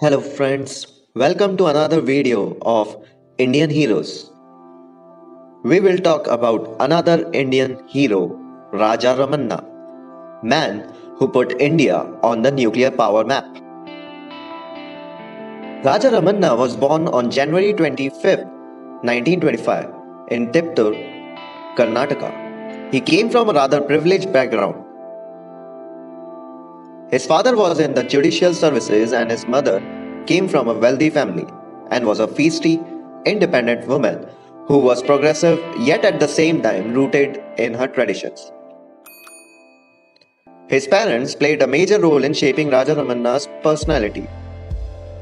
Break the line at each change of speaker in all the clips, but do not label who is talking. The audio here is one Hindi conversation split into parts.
Hello friends, welcome to another video of Indian Heroes. We will talk about another Indian hero, Raja Ramanna, man who put India on the nuclear power map. Raja Ramanna was born on January 25, 1925 in Tiptur, Karnataka. He came from a rather privileged background. His father was in the judicial services and his mother came from a wealthy family and was a feisty, independent woman who was progressive yet at the same time rooted in her traditions. His parents played a major role in shaping Raja Ramanna's personality.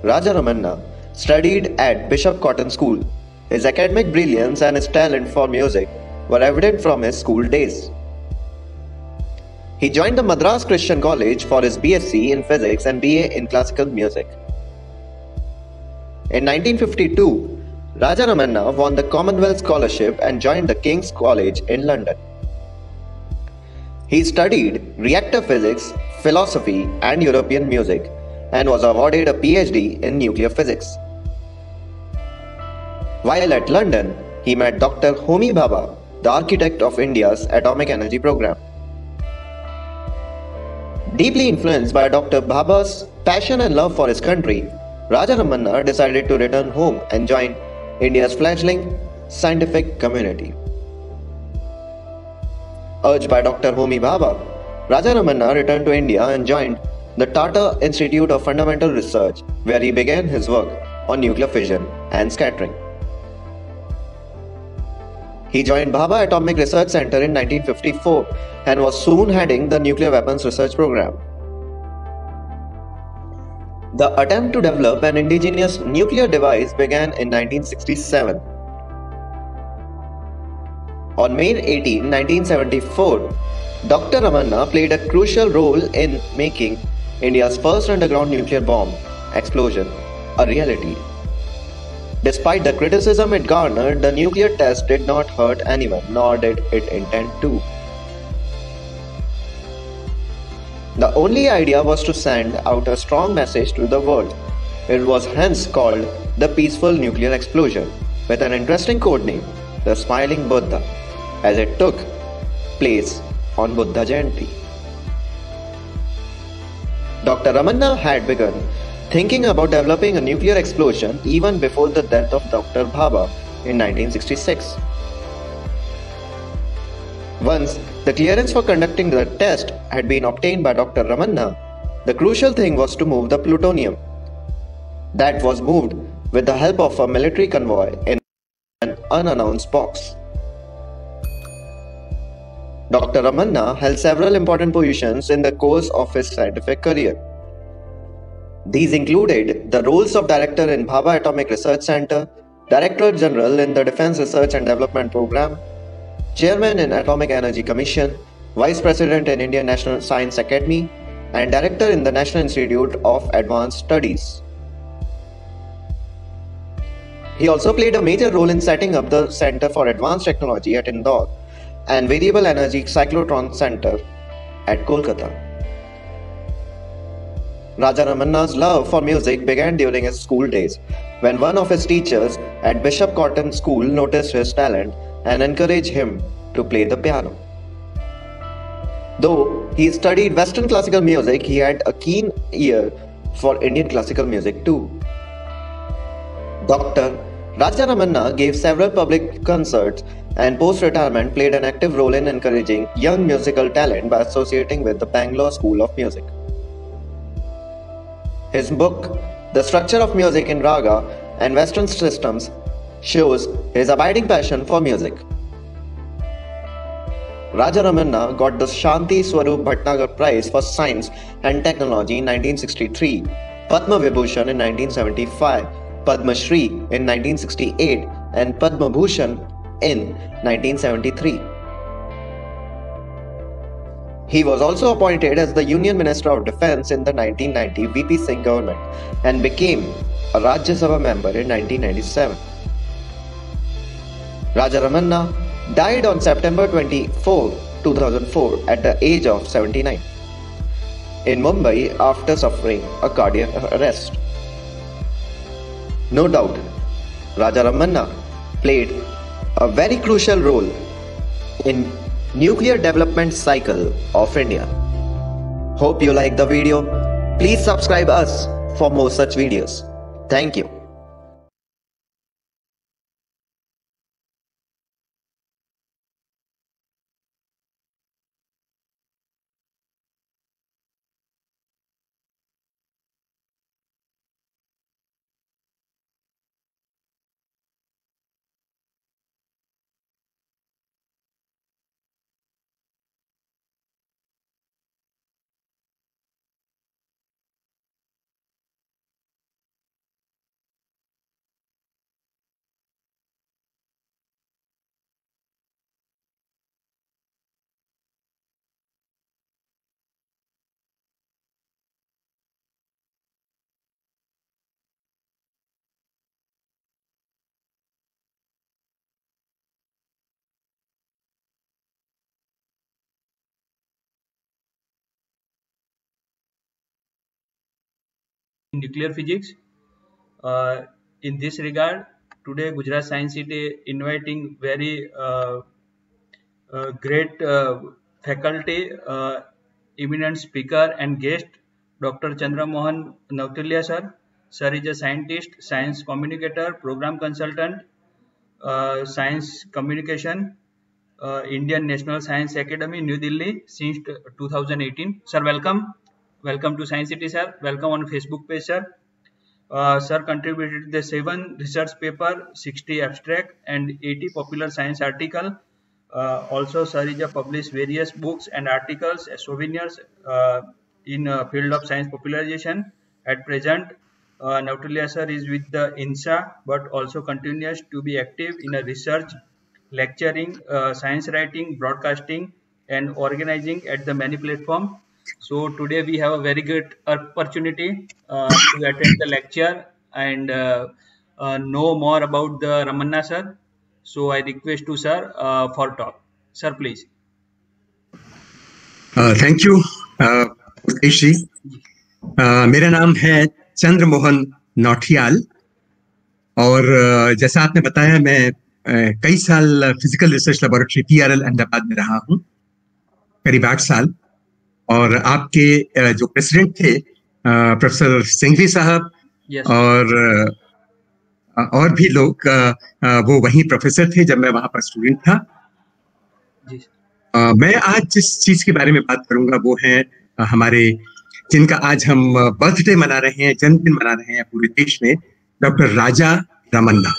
Raja Ramanna studied at Bishop Cotton School. His academic brilliance and his talent for music were evident from his school days. He joined the Madras Christian College for his BSc in Physics and BA in Classical Music. In 1952, Raja Ramanna won the Commonwealth Scholarship and joined the King's College in London. He studied reactor physics, philosophy, and European music and was awarded a PhD in nuclear physics. While at London, he met Dr. Homi Bhabha, the architect of India's atomic energy program. Deeply influenced by Dr. Bhabha's passion and love for his country, Raja Ramanna decided to return home and join India's fledgling scientific community. Urged by Dr. Homi Bhabha, Raja Ramanna returned to India and joined the Tata Institute of Fundamental Research, where he began his work on nuclear fission and scattering. He joined Bhabha Atomic Research Center in 1954 and was soon heading the nuclear weapons research program. The attempt to develop an indigenous nuclear device began in 1967. On May 18, 1974, Dr. Ramanna played a crucial role in making India's first underground nuclear bomb explosion a reality. Despite the criticism it garnered, the nuclear test did not hurt anyone, nor did it intend to. The only idea was to send out a strong message to the world. It was hence called the Peaceful Nuclear Explosion, with an interesting code name, the Smiling Buddha, as it took place on Buddha Jayanti. Dr. Ramanna had begun thinking about developing a nuclear explosion even before the death of Dr. Bhabha in 1966. Once the clearance for conducting the test had been obtained by Dr. Ramanna, the crucial thing was to move the plutonium. That was moved with the help of a military convoy in an unannounced box. Dr. Ramanna held several important positions in the course of his scientific career. These included the roles of Director in Bhabha Atomic Research Center, Director General in the Defense Research and Development Program, Chairman in Atomic Energy Commission, Vice President in Indian National Science Academy, and Director in the National Institute of Advanced Studies. He also played a major role in setting up the Center for Advanced Technology at Indore and Variable Energy Cyclotron Center at Kolkata. Raja Ramanna's love for music began during his school days, when one of his teachers at Bishop Cotton School noticed his talent and encouraged him to play the piano. Though he studied Western classical music, he had a keen ear for Indian classical music too. Dr. Raja Ramanna gave several public concerts and post-retirement played an active role in encouraging young musical talent by associating with the Bangalore School of Music. His book, The Structure of Music in Raga and Western Systems, shows his abiding passion for music. Raja Ramanna got the Shanti Swarup Bhatnagar Prize for Science and Technology in 1963, Padma Vibhushan in 1975, Padma Shri in 1968, and Padma Bhushan in 1973. He was also appointed as the Union Minister of Defence in the 1990 VP Singh government and became a Rajya Sabha member in 1997. Raja Ramanna died on September 24, 2004 at the age of 79 in Mumbai after suffering a cardiac arrest. No doubt, Raja Ramanna played a very crucial role in nuclear development cycle of India. Hope you like the video. Please subscribe us for more such videos. Thank you.
Nuclear physics. In this regard, today Gujarat Science City inviting very great faculty, eminent speaker and guest, Dr. Chandra Mohan Nautilia sir. Sir is a scientist, science communicator, program consultant, science communication, Indian National Science Academy, New Delhi since 2018. Sir, welcome. Welcome to Science City, sir. Welcome on Facebook page, sir. Sir contributed the 7 research paper, 60 abstract and 80 popular science article. Also, sir is published various books and articles as souvenirs in field of science popularization. At present, Nautilia sir is with the INSA, but also continues to be active in a research, lecturing, science writing, broadcasting, and organizing at the many platforms. So today we have a very good opportunity to attend the lecture and know more about the Ramanna sir. So I request to sir for talk. Sir, please.
Thank you Mukesh ji. मेरा नाम है चंद्र मोहन नौटियाल और जैसा आपने बताया मैं कई साल physical research laboratory PRL Ahmedabad में रहा हूं, करीब 8 साल. और आपके जो प्रेसिडेंट थे प्रोफेसर सिंघवी साहब
Yes.
और भी लोग वो वहीं प्रोफेसर थे जब मैं वहां पर स्टूडेंट था.
जी.
मैं आज जिस चीज के बारे में बात करूंगा वो है हमारे जिनका आज हम बर्थडे मना रहे हैं, जन्मदिन मना रहे हैं पूरे देश में, डॉक्टर राजा रमन्ना.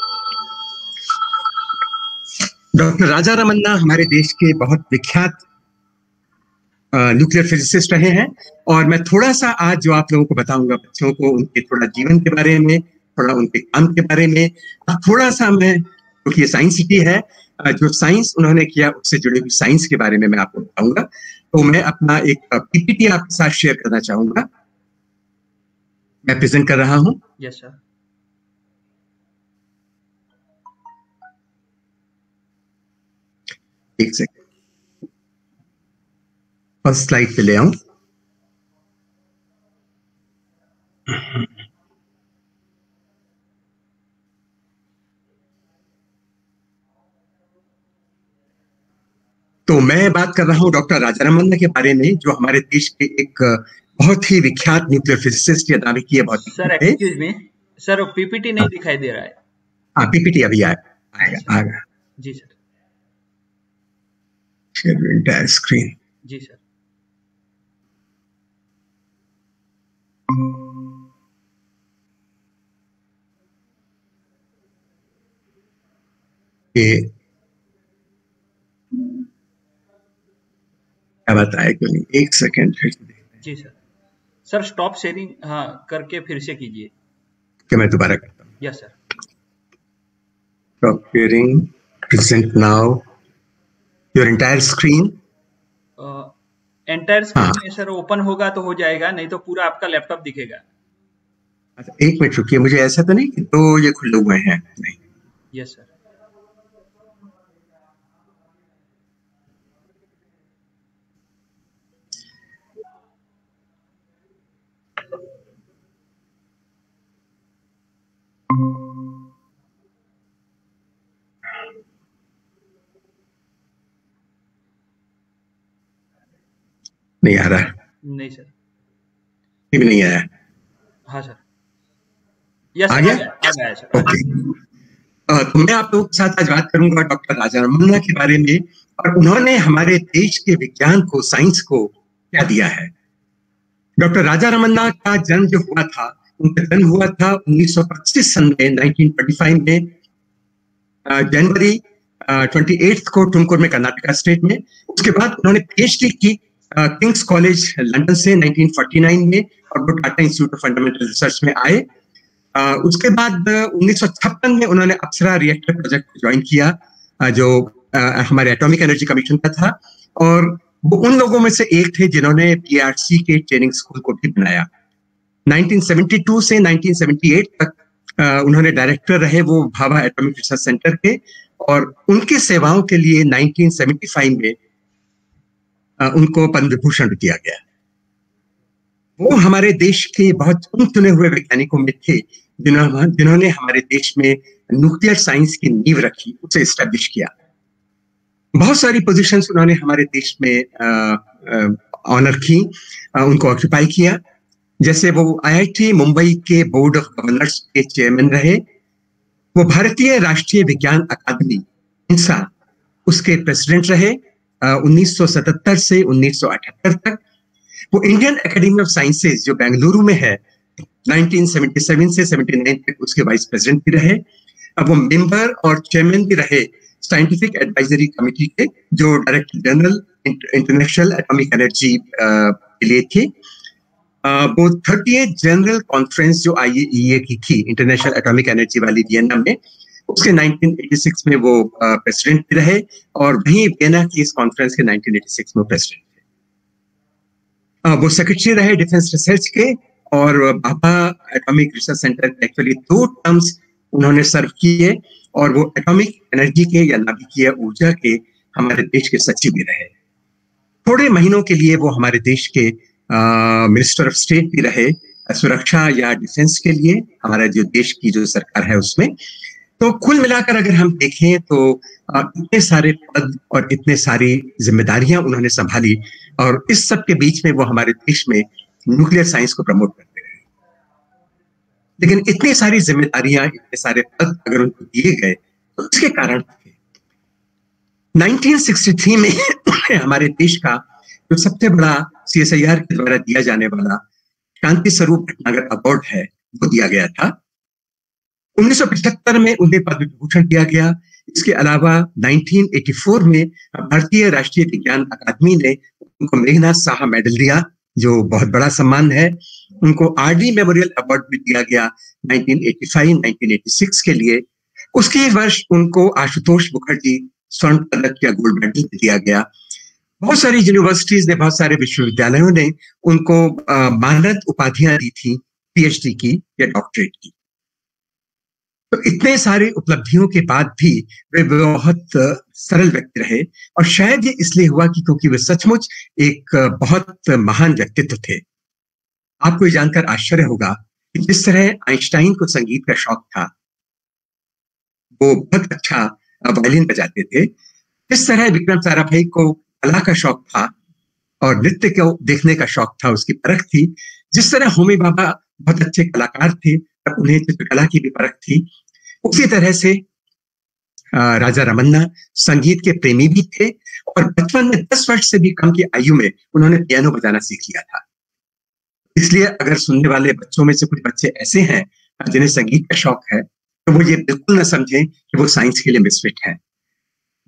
डॉक्टर राजा रमन्ना हमारे देश के बहुत विख्यात न्यूक्लियर फिजिसिस्ट रहे हैं. और मैं थोड़ा सा आज जो आप लोगों को बताऊंगा, बच्चों को उनके थोड़ा जीवन के बारे में, थोड़ा उनके काम के बारे में, और थोड़ा सा मैं, क्योंकि ये साइंस सिटी है, जो साइंस उन्होंने किया उससे जुड़ी हुई साइंस के बारे में मैं आपको बताऊंगा. तो मैं अपना एक पीपीटी आपके साथ शेयर करना चाहूंगा. मैं प्रेजेंट कर रहा हूं.
Yes sir.
एक सेकंड, फर्स्ट स्लाइड पे ले आऊं. तो मैं बात कर रहा हूं डॉक्टर राजा रमन्ना के बारे में, जो हमारे देश के एक बहुत ही विख्यात न्यूक्लियर फिजिसिस्ट या नाभिकीय भौतिकी
सर
थे.
एक्सक्यूज मी सर, पीपीटी नहीं दिखाई दे रहा है.
हाँ, पीपीटी अभी आएगा.
जी सर.
Share entire screen.
जी सर.
क्या बताया क्यों नहीं, एक सेकेंड फिर से.
जी सर. सर स्टॉप शेयरिंग हाँ करके फिर से कीजिए.
क्या मैं दोबारा करता हूँ?
Yes sir.
Stop sharing, present now your entire screen.
Entire screen में सर ओपन होगा तो हो जाएगा, नहीं तो पूरा आपका लैपटॉप दिखेगा.
अच्छा, एक मिनट रुकिए, मुझे ऐसा तो नहीं कि तो ये खुले हुए हैं? नहीं.
Yes sir.
नहीं आ रहा?
नहीं सर।
ये भी नहीं आया?
हाँ सर। यस
आ
आ
गया?
गया सर।
ओके। तो मैं आप लोगों के साथ आज बात करूंगा डॉक्टर राजा रमन्ना के बारे में, और उन्होंने हमारे देश के विज्ञान को, साइंस को क्या दिया है। डॉक्टर राजा रमन्ना का जन्म जो हुआ था, उनका जन्म हुआ था 1925 सन में, 1925 में, जनवरी 28 को टुमकुर में, कर्नाटका स्टेट में। उसके बाद उन्होंने पीएचडी की किंग्स कॉलेज लंदन से 1949 में, और वो Tata institute of fundamental research में आए। उसके बाद 1956 में उन्होंने अप्सरा रिएक्टर प्रोजेक्ट को ज्वाइन किया, जो हमारे एटॉमिक एनर्जी कमीशन का था, और वो उन लोगों में से एक थे जिन्होंने पीआरसी के ट्रेनिंग स्कूल को भी बनाया। 1972 से 1978 तक उन्होंने डायरेक्टर रहे वो भाभा एटॉमिक रिसर्च सेंटर के, और उनकी सेवाओं के लिए 1975 में उनको पद्म विभूषण दिया गया। वो हमारे देश के बहुत चुने हुए वैज्ञानिकों में थे जिन्होंने हमारे देश में न्यूक्लियर साइंस की नींव रखी, उसे एस्टेब्लिश किया। बहुत सारी पोजीशंस उन्होंने हमारे देश में ऑनर की, उनको ऑक्यूपाई किया। जैसे वो आईआईटी मुंबई के बोर्ड ऑफ गवर्नर्स के चेयरमैन रहे, वो भारतीय राष्ट्रीय विज्ञान अकादमी इंसा उसके प्रेसिडेंट रहे 1977 से 1978 तक। वो इंडियन एकेडमी ऑफ साइंसेज जो बेंगलुरु में है, 1977 से 79 तक उसके वाइस प्रेसिडेंट भी रहे। अब वो मेंबर और चेयरमैन भी रहे साइंटिफिक एडवाइजरी कमेटी के, जो director general international atomic energy के लिए थे। वो 30th जनरल कॉन्फ्रेंस जो IAEA की थी, इंटरनेशनल एटॉमिक एनर्जी वाली, वियना में, उसके 1986 में वो प्रेसिडेंट भी रहे, और वहीं वियना की इस कॉन्फ्रेंस के 1986 में प्रेसिडेंट थे। वो सेक्रेटरी रहे डिफेंस रिसर्च के, और भाभा एटॉमिक रिसर्च सेंटर के एक्चुअली 2 टर्म्स उन्होंने सर्व किए, और वो एटॉमिक एनर्जी के या नाभिकीय ऊर्जा के हमारे देश के सचिव भी रहे। थोड़े महीनों के लिए वो हमारे देश के मिनिस्टर ऑफ स्टेट भी रहे, सुरक्षा या डिफेंस के लिए, हमारा जो देश की जो सरकार है उसमें। तो कुल मिलाकर अगर हम देखें तो इतने सारे पद और इतने सारी जिम्मेदारियां उन्होंने संभाली, और इस सब के बीच में वो हमारे देश में न्यूक्लियर साइंस को प्रमोट करते रहे। लेकिन इतनी सारी जिम्मेदारियां, इतने सारे पद अगर उनको दिए गए तो इसके कारण थे। 1963 में हमारे देश का जो सबसे बड़ा CSIR के द्वारा दिया जाने वाला शांति स्वरूप भटनागर अवार्ड है, वो दिया गया था। 1975 में उन्हें पद्म विभूषण दिया गया। इसके अलावा 1984 में भारतीय राष्ट्रीय विज्ञान अकादमी ने उनको मेघनाथ साहा मेडल दिया, जो बहुत बड़ा सम्मान है। उनको RD मेमोरियल अवार्ड भी दिया गया 1985-1986 के लिए। उसके वर्ष उनको आशुतोष मुखर्जी स्वर्ण पदक या गोल्ड मेडल दिया गया। बहुत सारी यूनिवर्सिटीज ने, बहुत सारे विश्वविद्यालयों ने उनको मानद उपाधियां दी थी, PhD की या डॉक्टरेट की। तो इतने सारे उपलब्धियों के बाद भी वे बहुत सरल व्यक्ति रहे, और शायद ये इसलिए हुआ कि क्योंकि वे सचमुच एक बहुत महान व्यक्तित्व थे। आपको ये जानकर आश्चर्य होगा कि जिस तरह आइंस्टाइन को संगीत का शौक था, वो बहुत अच्छा वायलिन बजाते थे, इस तरह विक्रम साराभाई को कला का शौक था और नृत्य को देखने का शौक था, उसकी परख थी। जिस तरह होमी भाभा बहुत अच्छे कलाकार थे और उन्हें चित्रकला की भी परख थी, उसी तरह से राजा रमन्ना संगीत के प्रेमी भी थे, और बचपन में 10 वर्ष से भी कम की आयु में उन्होंने पियानो बजाना सीख लिया था। इसलिए अगर सुनने वाले बच्चों में से कुछ बच्चे ऐसे हैं जिन्हें संगीत का शौक है, तो वो ये बिल्कुल न समझें कि वो साइंस के लिए मिसफिट है।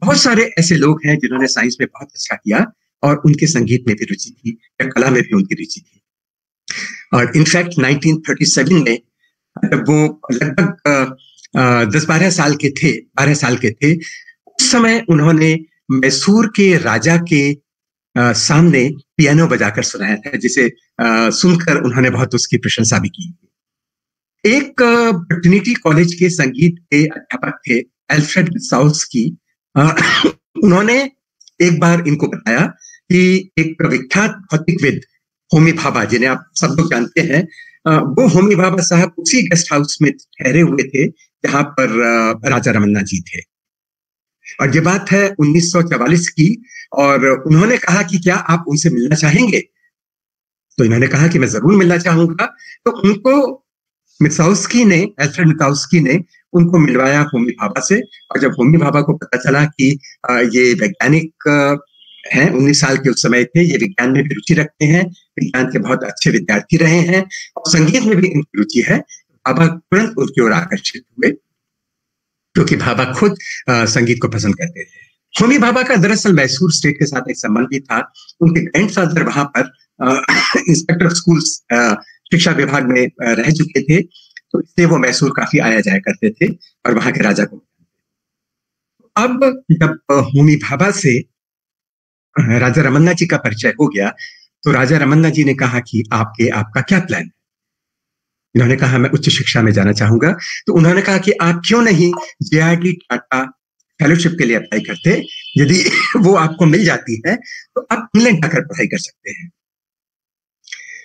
बहुत सारे ऐसे लोग हैं जिन्होंने साइंस में बहुत अच्छा किया, और उनके संगीत में भी रुचि थी या कला में भी उनकी रुचि थी। और इनफैक्ट 1937 में जब वो लगभग 10-12 साल के थे, 12 साल के थे, उस समय उन्होंने मैसूर के राजा के सामने पियानो बजाकर सुनाया था, जिसे सुनकर उन्होंने बहुत उसकी प्रशंसा भी की। एक ट्रिनिटी कॉलेज के संगीत के अध्यापक थे एल्फ्रेड साउस्की। उन्होंने एक बार इनको बताया कि एक विख्यात भौतिकविद होमी भाभा, जिन्हें आप सब लोग जानते हैं, वो होमी भाभा साहब उसी गेस्ट हाउस में ठहरे हुए थे जहां पर राजा रमन्ना जी थे। और ये बात है 1944 की, और उन्होंने कहा कि क्या आप उनसे मिलना चाहेंगे? तो इन्होंने कहा कि मैं जरूर मिलना चाहूंगा। तो उनको अल्फ्रेड मित्साउस्की ने उनको मिलवाया होमी भाभा से। और जब होमी भाभा को पता चला कि ये वैज्ञानिक हैं, 19 साल के उस समय थे, ये विज्ञान में भी रुचि रखते हैं, विज्ञान के बहुत अच्छे विद्यार्थी रहे हैं और संगीत में भी इनकी रुचि है, भाभा तुरंत उनकी ओर आकर्षित हुए, क्योंकि भाभा खुद संगीत को पसंद करते थे। होमी भाभा का दरअसल मैसूर स्टेट के साथ एक संबंध भी था। उनके ग्रैंडफादर वहां पर इंस्पेक्टर ऑफ स्कूल्स शिक्षा विभाग में रह चुके थे, तो इसलिए वो मैसूर काफी आया जाया करते थे और वहां के राजा को। अब जब होमी भाभा से राजा रमन्ना जी का परिचय हो गया, तो राजा रमन्ना जी ने कहा कि आपका क्या प्लान है? इन्होंने कहा मैं उच्च शिक्षा में जाना चाहूंगा। तो उन्होंने कहा कि आप क्यों नहीं JRD टाटा फेलोशिप के लिए अप्लाई करते? यदि वो आपको मिल जाती है तो आप इंग्लैंड जाकर पढ़ाई कर सकते हैं।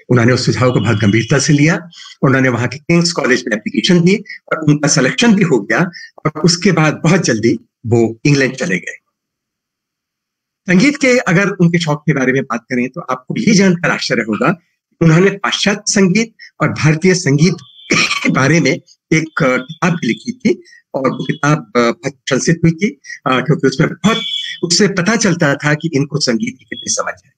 उन्होंने उस सुझाव को बहुत गंभीरता से लिया। उन्होंने वहां के किंग्स कॉलेज में एप्लीकेशन दी और उनका सिलेक्शन भी हो गया, और उसके बाद बहुत जल्दी वो इंग्लैंड चले गए। संगीत के अगर उनके शौक के बारे में बात करें तो आपको ये जानकर आश्चर्य होगा, उन्होंने पाश्चात्य संगीत और भारतीय संगीत के बारे में एक किताब लिखी थी, और वो किताब बहुत प्रशंसित हुई थी, क्योंकि उसमें उससे पता चलता था कि इनको संगीत की कितनी समझ है।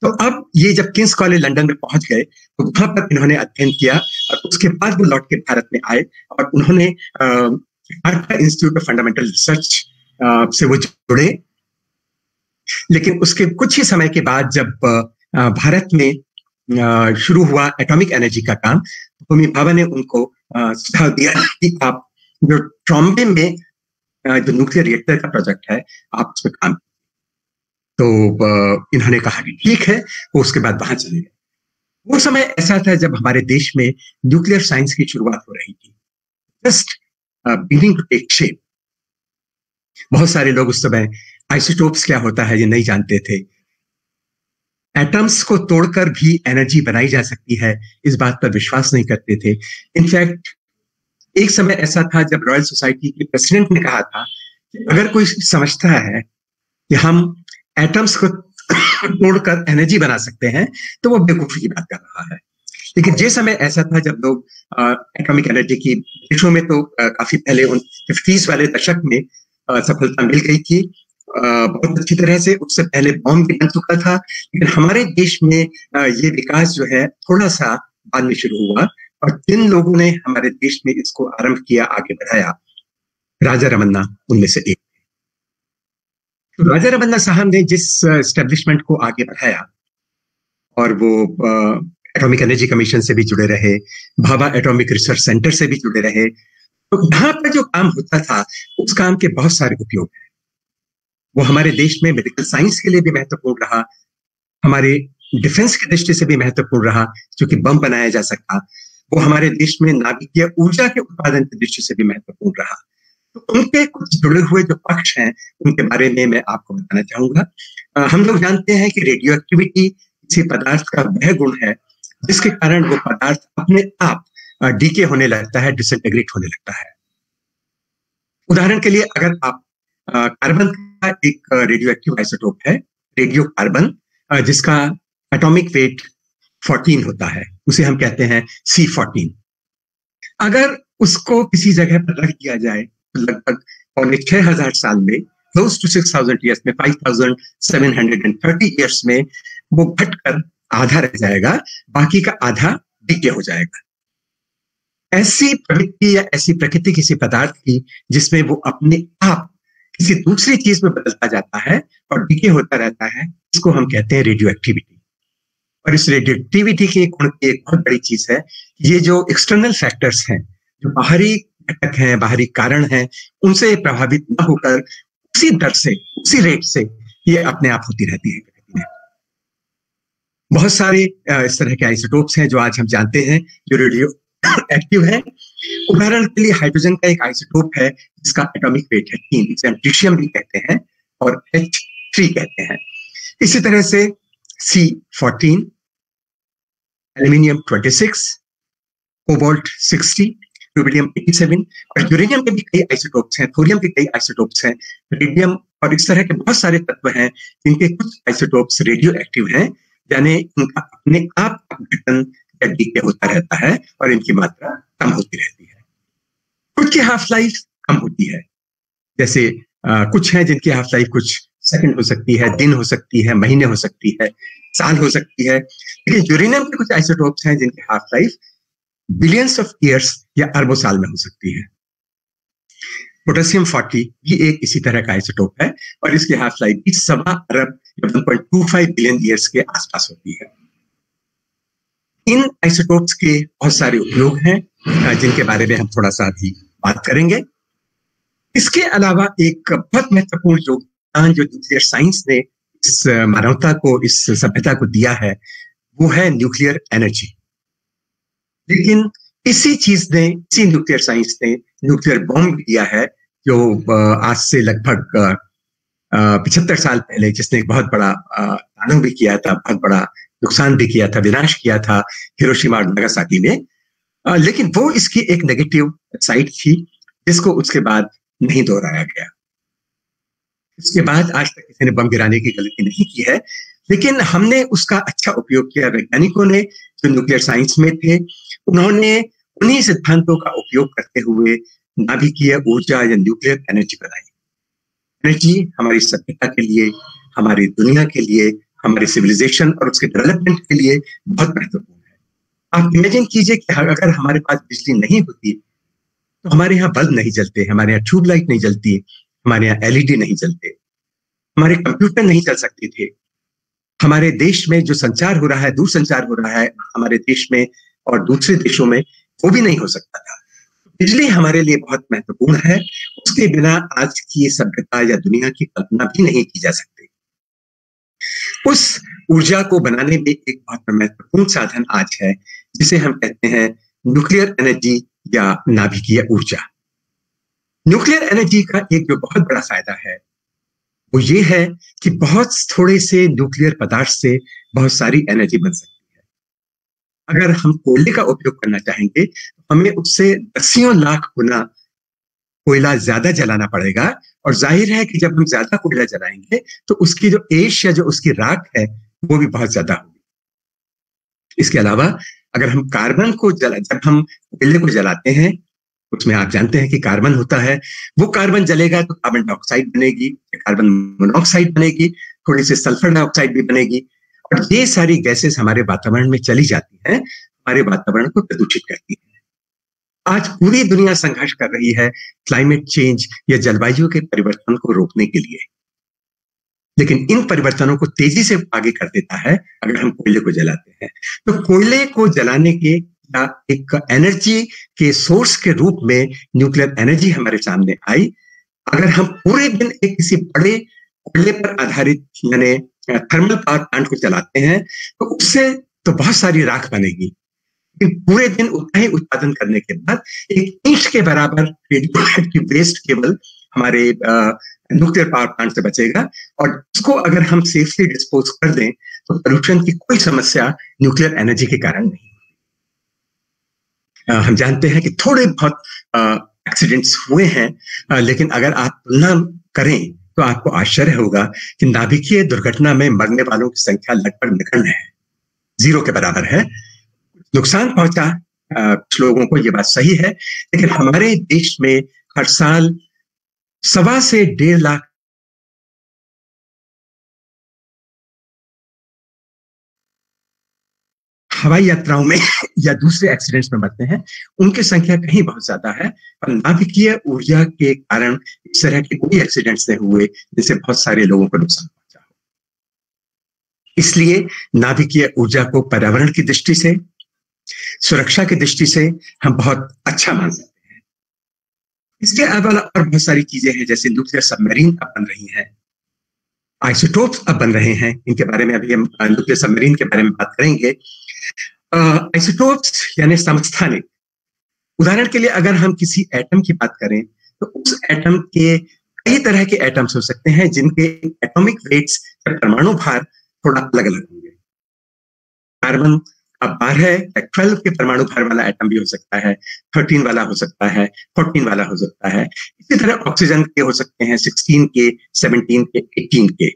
तो अब ये जब किंग्स कॉलेज लंदन में पहुंच गए तो वहां पर इन्होंने अध्ययन किया, और उसके बाद वो लौट के भारत में आए और उन्होंने इंस्टीट्यूट ऑफ फंडामेंटल रिसर्च से वो जुड़े। लेकिन उसके कुछ ही समय के बाद जब भारत में शुरू हुआ एटॉमिक एनर्जी का काम, तो होमी भाभा ने उनको सुझाव दिया कि आप जो ट्रॉम्बे में जो न्यूक्लियर रिएक्टर का प्रोजेक्ट है, आप उस पर काम। तो इन्होंने कहा कि ठीक है, वो उसके बाद वहां चले गए। वो समय ऐसा था जब हमारे देश में न्यूक्लियर साइंस की शुरुआत हो रही थी, just beginning to take shape. बहुत सारे लोग उस समय आइसोटोप्स क्या होता है ये नहीं जानते थे। एटम्स को तोड़कर भी एनर्जी बनाई जा सकती है, इस बात पर विश्वास नहीं करते थे। इनफैक्ट एक समय ऐसा था जब रॉयल सोसाइटी के प्रेसिडेंट ने कहा था कि अगर कोई समझता है कि हम एटम्स को तोड़कर एनर्जी बना सकते हैं तो वो बेवकूफी की बात कर रहा है। लेकिन ये समय ऐसा था जब लोग एटॉमिक एनर्जी की देशों में तो काफी पहले 50s वाले दशक में सफलता मिल गई थी बहुत अच्छी तरह से। उससे पहले बॉम्ब भी बन चुका था, लेकिन हमारे देश में ये विकास जो है थोड़ा सा बाद में शुरू हुआ, और जिन लोगों ने हमारे देश में इसको आरंभ किया, आगे बढ़ाया, राजा रमन्ना उनमें से एक। तो राजा रमन्ना साहब ने जिस एस्टेब्लिशमेंट को आगे बढ़ाया, और वो एटॉमिक एनर्जी कमीशन से भी जुड़े रहे, भाभा एटॉमिक रिसर्च सेंटर से भी जुड़े रहे, तो यहाँ पर जो काम होता था उस काम के बहुत सारे उपयोग हैं। वो हमारे देश में मेडिकल साइंस के लिए भी महत्वपूर्ण रहा, हमारे डिफेंस की दृष्टि से भी महत्वपूर्ण रहा, क्योंकि बम बनाया जा सकता। वो हमारे देश में नाभिकीय ऊर्जा के उत्पादन की दृष्टि से भी महत्वपूर्ण रहा। तो उनके कुछ जुड़े हुए जो पक्ष हैं उनके बारे में मैं आपको बताना चाहूंगा। हम लोग जानते हैं कि रेडियो एक्टिविटी किसी पदार्थ का वह गुण है जिसके कारण वो पदार्थ अपने आप डीके होने लगता है, डिसइंटीग्रेट होने लगता है। उदाहरण के लिए अगर आप कार्बन का एक रेडियो एक्टिव आइसोटोप है, रेडियो कार्बन, जिसका एटॉमिक वेट 14 होता है, उसे हम कहते हैं C14। अगर उसको किसी जगह पर रख दिया जाए तो लगभग 6,000 साल में, close to 6,000 years में, 5,730 years में वो घटकर आधा रह जाएगा, बाकी का आधा डीके हो जाएगा। ऐसी प्रवृत्ति या ऐसी प्रकृति किसी पदार्थ की जिसमें वो अपने आप किसी दूसरी चीज में बदलता जाता है और डीके होता रहता है, इसको हम कहते हैं रेडियो एक्टिविटी। और इस रेडियो एक्टिविटी के गुण की एक बहुत बड़ी चीज है, ये जो एक्सटर्नल फैक्टर्स हैं, जो बाहरी घटक हैं, बाहरी कारण हैं, उनसे प्रभावित न होकर उसी दर से, उसी रेट से ये अपने आप होती रहती है। बहुत सारे इस तरह के आइसोटोप्स हैं जो आज हम जानते हैं जो रेडियो एक्टिव है। उदाहरण के लिए हाइड्रोजन का एक आइसोटोप है जिसका एटॉमिक वेट है 3, इसे हम ट्रिशियम भी कहते हैं और H3 कहते हैं। इसी तरह से C14, एल्यूमिनियम 26, कोबाल्ट 60, रुबिडियम 87, और यूरेनियम के भी कई आइसोटोप्स हैं, थोरियम के कई आइसोटोप्स हैं, रेडियम और इस तरह के बहुत सारे तत्व हैं जिनके कुछ आइसोटोप्स रेडियो एक्टिव हैं, यानी इनका अपने आप अपघटन या डीके होता रहता है और इनकी मात्रा कम होती रहती है। कुछ की हाफ लाइफ कम होती है, जैसे कुछ हैं जिनकी हाफ लाइफ कुछ सेकंड हो सकती है, दिन हो सकती है, महीने हो सकती है, साल हो सकती है। लेकिन यूरेनियम के कुछ आइसोटोप्स हैं जिनकी half life billions of years या अरबों साल में हो सकती है। पोटेशियम 40 भी एक इसी तरह का आइसोटोप है और इसकी हाफ लाइफ भी 1.25 अरब या 1.25 बिलियन ईयर्स के आसपास होती है। इन आइसोटोप्स के बहुत सारे उपयोग हैं जिनके बारे में हम थोड़ा सा अभी बात करेंगे। इसके अलावा एक बहुत महत्वपूर्ण योगदान जो न्यूक्लियर साइंस ने इस मानवता को, इस सभ्यता को दिया है, वो है न्यूक्लियर एनर्जी। लेकिन इसी न्यूक्लियर साइंस ने न्यूक्लियर बॉम्ब दिया है, जो आज से लगभग 75 साल पहले, जिसने एक बहुत बड़ा तांडव भी किया था, बहुत बड़ा नुकसान भी किया था, विनाश किया था हिरोशिमा और नागासाकी में। लेकिन वो इसकी एक नेगेटिव साइड थी जिसको उसके बाद नहीं दोहराया गया। इसके बाद आज तक किसी ने बम गिराने की गलती नहीं की है, लेकिन हमने उसका अच्छा उपयोग किया। वैज्ञानिकों ने जो न्यूक्लियर साइंस में थे, उन्होंने उन्हीं सिद्धांतों का उपयोग करते हुए नाभिकीय ऊर्जा या न्यूक्लियर एनर्जी बनाई। एनर्जी हमारी सभ्यता के लिए, हमारी दुनिया के लिए, हमारे सिविलाइजेशन और उसके डेवलपमेंट के लिए बहुत महत्वपूर्ण है। आप इमेजिन कीजिए कि अगर हमारे पास बिजली नहीं होती तो हमारे यहाँ बल्ब नहीं जलते, हमारे यहाँ ट्यूबलाइट नहीं जलती, हमारे यहाँ एलईडी नहीं जलते, हमारे कंप्यूटर नहीं चल सकते थे, हमारे देश में जो संचार हो रहा है, दूरसंचार हो रहा है हमारे देश में और दूसरे देशों में, वो भी नहीं हो सकता था। बिजली हमारे लिए बहुत महत्वपूर्ण है, उसके बिना आज की सभ्यता या दुनिया की कल्पना भी नहीं की जा सकती। उस ऊर्जा को बनाने में एक बहुत महत्वपूर्ण साधन आज है जिसे हम कहते हैं न्यूक्लियर एनर्जी या नाभिकीय ऊर्जा। न्यूक्लियर एनर्जी का एक जो बहुत बड़ा फायदा है वो ये है कि बहुत थोड़े से न्यूक्लियर पदार्थ से बहुत सारी एनर्जी बन सकती है। अगर हम कोयले का उपयोग करना चाहेंगे तो हमें उससे दसियों लाख गुना कोयला ज्यादा जलाना पड़ेगा, और जाहिर है कि जब हम ज्यादा कोयला जलाएंगे तो उसकी जो एश या जो उसकी राख है वो भी बहुत ज्यादा होगी। इसके अलावा अगर हम कार्बन को जब हम कोयले को जलाते हैं, उसमें आप जानते हैं कि कार्बन होता है, वो कार्बन जलेगा तो कार्बन डाइऑक्साइड बनेगी, कार्बन मोनोऑक्साइड बनेगी, थोड़ी सी सल्फर डाइऑक्साइड भी बनेगी, और ये सारी गैसेस हमारे वातावरण में चली जाती हैं, हमारे वातावरण को प्रदूषित करती हैं। आज पूरी दुनिया संघर्ष कर रही है क्लाइमेट चेंज या जलवायु के परिवर्तन को रोकने के लिए, लेकिन इन परिवर्तनों को तेजी से आगे कर देता है अगर हम कोयले को जलाते हैं। तो कोयले को जलाने के या एक एनर्जी के सोर्स के रूप में न्यूक्लियर एनर्जी हमारे सामने आई। अगर हम पूरे दिन एक किसी बड़े कोयले पर आधारित यानी थर्मल पावर प्लांट को चलाते हैं तो उससे तो बहुत सारी राख बनेगी, लेकिन पूरे दिन उतना ही उत्पादन करने के बाद एक इंच के बराबर रेडियोएक्टिव वेस्ट केवल हमारे न्यूक्लियर पावर प्लांट से बचेगा, और उसको अगर हम सेफली डिस्पोज कर दें तो पोल्यूशन की कोई समस्या न्यूक्लियर एनर्जी के कारण नहीं। हम जानते हैं कि थोड़े बहुत एक्सीडेंट्स हुए हैं, लेकिन अगर आप तुलना करें तो आपको आश्चर्य होगा कि नाभिकीय दुर्घटना में मरने वालों की संख्या लगभग नगण्य है, 0 के बराबर है। नुकसान पहुंचा कुछ लोगों को, ये बात सही है, लेकिन हमारे देश में हर साल 1.25 से 1.5 लाख हवाई यात्राओं में या दूसरे एक्सीडेंट्स में मरते हैं, उनकी संख्या कहीं बहुत ज्यादा है। पर नाभिकीय ऊर्जा के कारण इस तरह के कोई एक्सीडेंट्स नहीं हुए जिससे बहुत सारे लोगों को नुकसान पहुंचा हो। इसलिए नाभिकीय ऊर्जा को पर्यावरण की दृष्टि से, सुरक्षा की दृष्टि से हम बहुत अच्छा मान सकते हैं। इसके अलावा और बहुत सारी चीजें हैं, जैसे न्यूक्लियर सबमरीन अब बन रही हैं, आइसोटोप्स अब बन रहे हैं, इनके बारे में अभी हम न्यूक्लियर सबमरीन के बारे में बात करेंगे। आइसोटोप्स यानी समस्थानिक, उदाहरण के लिए अगर हम किसी एटम की बात करें तो उस एटम के कई तरह के एटम्स हो सकते हैं जिनके एटॉमिक वेट्स या परमाणु भार थोड़ा अलग अलग होंगे। कार्बन अब 12 या 12 के परमाणु भार वाला एटम भी हो सकता है, 13 वाला हो सकता है, 14 वाला हो सकता है। इसी तरह ऑक्सीजन के हो सकते हैं 16 के, 17 के, 18 के।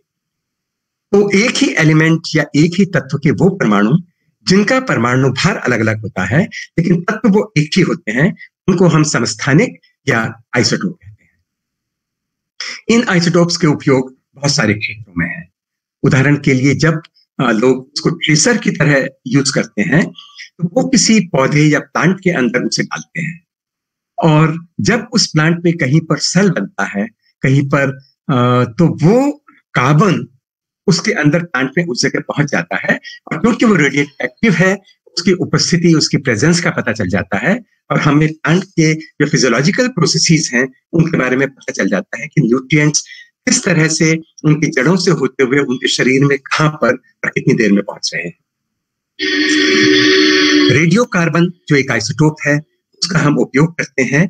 तो एक ही एलिमेंट या एक ही तत्व के वो परमाणु जिनका परमाणु भार अलग अलग होता है लेकिन तत्व वो एक ही होते हैं, उनको हम समस्थानिक या आइसोटोप कहते हैं। इन आइसोटोप्स के उपयोग बहुत सारे क्षेत्रों में है। उदाहरण के लिए जब लोग उसको ट्रेसर की तरह यूज करते हैं तो वो किसी पौधे या प्लांट के अंदर उसे डालते हैं, और जब उस प्लांट में कहीं पर सेल बनता है कहीं पर तो वो कार्बन उसके अंदर प्लांट में उस जगह पहुंच जाता है, और क्योंकि वो रेडिएट एक्टिव है उसकी उपस्थिति, उसकी प्रेजेंस का पता चल जाता है, और हमें प्लांट के जो फिजियोलॉजिकल प्रोसेसेस हैं उनके बारे में पता चल जाता है कि न्यूट्रिएंट्स किस तरह से उनकी जड़ों से होते हुए उनके शरीर में कहां पर और कितनी देर में पहुंच रहे हैं। रेडियो कार्बन जो एक आइसोटोप है उसका हम उपयोग करते हैं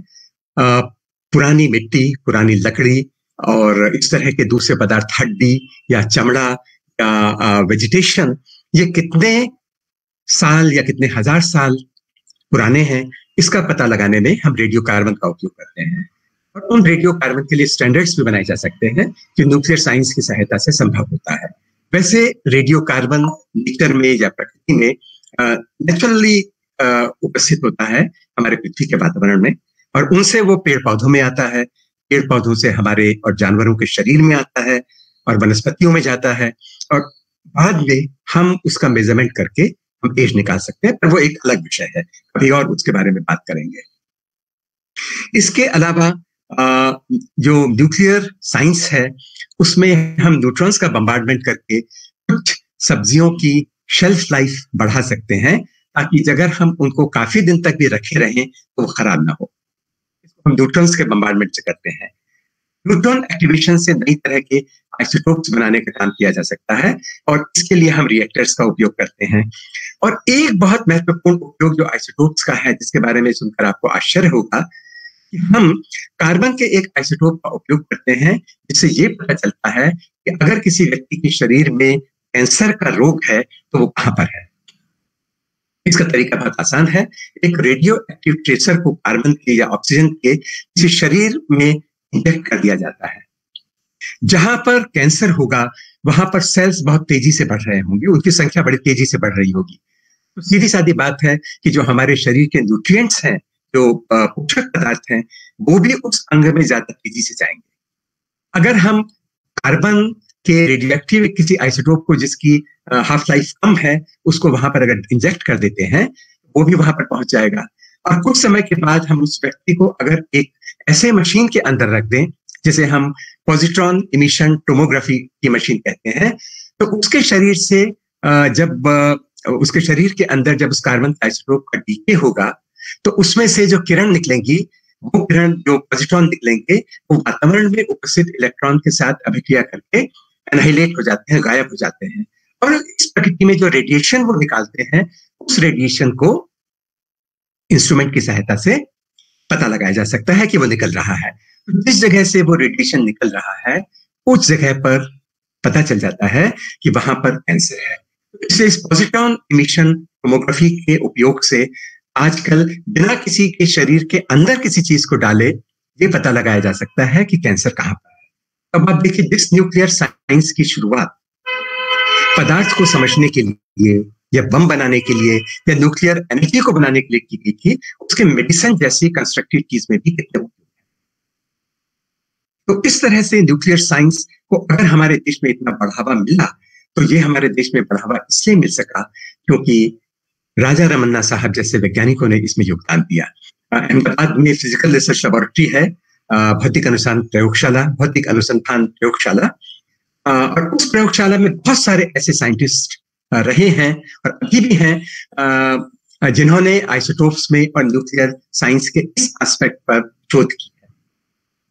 पुरानी मिट्टी, पुरानी लकड़ी और इस तरह के दूसरे पदार्थ, हड्डी या चमड़ा या वेजिटेशन, ये कितने साल या कितने हजार साल पुराने हैं इसका पता लगाने में हम रेडियो कार्बन का उपयोग करते हैं। और उन रेडियो कार्बन के लिए स्टैंडर्ड्स भी बनाए जा सकते हैं जो न्यूक्लियर साइंस की सहायता से संभव होता है। वैसे रेडियो कार्बन नेचर में या प्रकृति में नेचुरली उपस्थित होता है हमारे पृथ्वी के वातावरण में, और उनसे वो पेड़ पौधों में आता है, पेड़ पौधों से हमारे और जानवरों के शरीर में आता है और वनस्पतियों में जाता है, और बाद में हम उसका मेजरमेंट करके हम एज निकाल सकते हैं, पर वो एक अलग विषय है, कभी और उसके बारे में बात करेंगे। इसके अलावा जो न्यूक्लियर साइंस है उसमें हम न्यूट्रॉन्स का बम्बार्डमेंट करके कुछ सब्जियों की शेल्फ लाइफ बढ़ा सकते हैं, ताकि अगर हम उनको काफी दिन तक भी रखे रहें तो वो खराब ना हो। इसको हम न्यूट्रॉन्स के बम्बार्डमेंट से करते हैं। न्यूट्रॉन एक्टिवेशन से नई तरह के आइसोटोप्स बनाने का काम किया जा सकता है, और इसके लिए हम रिएक्टर्स का उपयोग करते हैं। और एक बहुत महत्वपूर्ण उपयोग जो आइसोटोप्स का है, जिसके बारे में सुनकर आपको आश्चर्य होगा, कि हम कार्बन के एक आइसोटोप का उपयोग करते हैं जिससे ये पता चलता है कि अगर किसी व्यक्ति के शरीर में कैंसर का रोग है तो वो कहां पर है। इसका तरीका बहुत आसान है। एक रेडियो एक्टिव ट्रेसर को कार्बन के या ऑक्सीजन के किसी शरीर में इंजेक्ट कर दिया जाता है। जहां पर कैंसर होगा वहां पर सेल्स बहुत तेजी से बढ़ रहे होंगे, उनकी संख्या बड़ी तेजी से बढ़ रही होगी। तो सीधी सादी बात है कि जो हमारे शरीर के न्यूट्रिएंट्स हैं, जो पोषक पदार्थ हैं, वो भी उस अंग में ज्यादा तेजी से जाएंगे। अगर हम कार्बन के रेडियोएक्टिव किसी आइसोटोप को जिसकी हाफ लाइफ कम है उसको वहां पर अगर इंजेक्ट कर देते हैं, वो भी वहां पर पहुंच जाएगा। और कुछ समय के बाद हम उस व्यक्ति को अगर एक ऐसे मशीन के अंदर रख दें जिसे हम पॉजिट्रॉन इमिशन टोमोग्राफी की मशीन कहते हैं, तो उसके शरीर से जब उसके शरीर के अंदर जब उस कार्बन आइसोटोप का डीके होगा तो उसमें से जो किरण निकलेंगी, वो किरण जो पॉजिट्रॉन निकलेंगे, वो वातावरण में उपस्थित इलेक्ट्रॉन के साथ अभिक्रिया करके एनाहिलेट हो जाते हैं, गायब हो जाते हैं। और इस प्रकृति में जो रेडिएशन वो निकालते हैं, उस रेडिएशन को इंस्ट्रूमेंट की सहायता से पता लगाया जा सकता है कि वो निकल रहा है। जिस जगह से वो रेडिएशन निकल रहा है उस जगह पर पता चल जाता है कि वहां पर कैंसर है। इससे इस पॉजिट्रॉन इमिशन टोमोग्राफी के उपयोग से आजकल बिना किसी के शरीर के अंदर किसी चीज को डाले ये पता लगाया जा सकता है कि कैंसर कहां पर है। अब आप देखिए, जिस न्यूक्लियर साइंस की शुरुआत पदार्थ को समझने के लिए या बम बनाने के लिए या न्यूक्लियर एनर्जी को बनाने के लिए की गई थी, उसके मेडिसिन जैसी कंस्ट्रक्टिव चीज में भी कितने उपयोग है। तो इस तरह से न्यूक्लियर साइंस को अगर हमारे देश में इतना बढ़ावा मिला, तो ये हमारे देश में बढ़ावा इसलिए मिल सका क्योंकि राजा रमन्ना साहब जैसे वैज्ञानिकों ने इसमें योगदान दिया। अहमदाबाद में फिजिकल रिसर्च लेबोरेटरी है, भौतिक अनुसंधान प्रयोगशाला, और उस प्रयोगशाला में बहुत सारे ऐसे साइंटिस्ट रहे हैं और अभी भी हैं जिन्होंने आइसोटोप्स में और न्यूक्लियर साइंस के इस एस्पेक्ट पर शोध की है।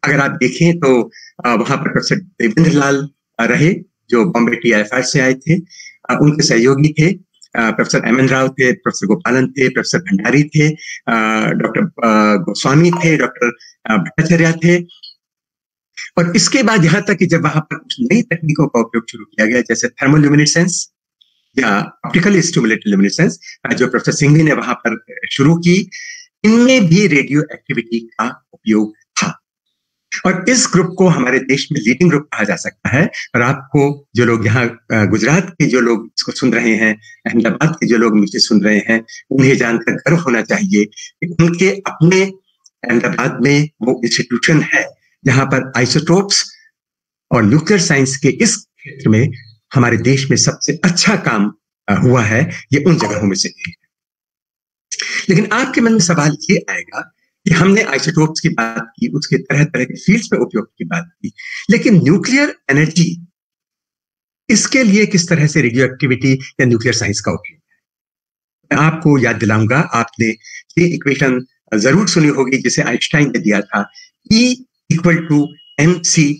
अगर आप देखें तो वहां पर प्रोफेसर देवेंद्र लाल रहे जो बॉम्बे TIFR से आए थे। उनके सहयोगी थे प्रोफेसर MN राव थे, प्रोफेसर गोपालन थे, प्रोफेसर भंडारी थे, डॉक्टर गोस्वामी थे, डॉक्टर भट्टाचार्य थे। और इसके बाद यहाँ तक कि जब वहां पर कुछ नई तकनीकों का उपयोग शुरू किया गया, जैसे थर्मोल्यूमिनेसेंस या ऑप्टिकली स्टिमुलेटेड ल्यूमिनेसेंस जो प्रोफेसर सिंघवी ने वहां पर शुरू की, इनमें भी रेडियो एक्टिविटी का उपयोग था। और इस ग्रुप को हमारे देश में लीडिंग ग्रुप कहा जा सकता है। और आपको जो लोग यहाँ गुजरात के जो लोग इसको सुन रहे हैं, अहमदाबाद के जो लोग मुझे सुन रहे हैं, उन्हें जानकर गर्व होना चाहिए कि उनके अपने अहमदाबाद में वो इंस्टीट्यूशन है जहां पर आइसोटोप्स और न्यूक्लियर साइंस के इस क्षेत्र में हमारे देश में सबसे अच्छा काम हुआ है। ये उन जगहों में से एक है। लेकिन आपके मन में सवाल ये आएगा कि हमने आइसोटोप्स की बात की, उसके तरह तरह के फील्ड्स में उपयोग की बात की, लेकिन न्यूक्लियर एनर्जी, इसके लिए किस तरह से रेडियो एक्टिविटी या न्यूक्लियर साइंस का उपयोग है? मैं आपको याद दिलाऊंगा, आपने ये इक्वेशन जरूर सुनी होगी जिसे आइंस्टाइन ने दिया था, E = mc²।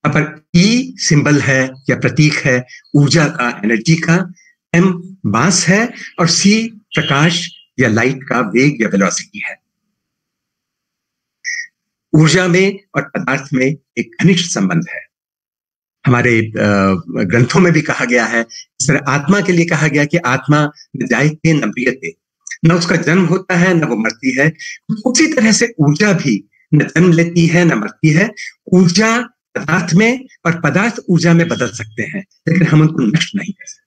पर E सिंबल है या प्रतीक है ऊर्जा का, एनर्जी का, M मास है और C प्रकाश या लाइट का वेग या वेलोसिटी है। ऊर्जा में और पदार्थ में एक घनिष्ठ संबंध है। हमारे ग्रंथों में भी कहा गया है, इस तरह आत्मा के लिए कहा गया कि आत्मा न जायते न म्रियते, न उसका जन्म होता है न वो मरती है। उसी तरह से ऊर्जा भी न जन्म लेती है न मरती है। ऊर्जा पदार्थ में और पदार्थ ऊर्जा में बदल सकते हैं, लेकिन हम उनको नष्ट नहीं कर सकते।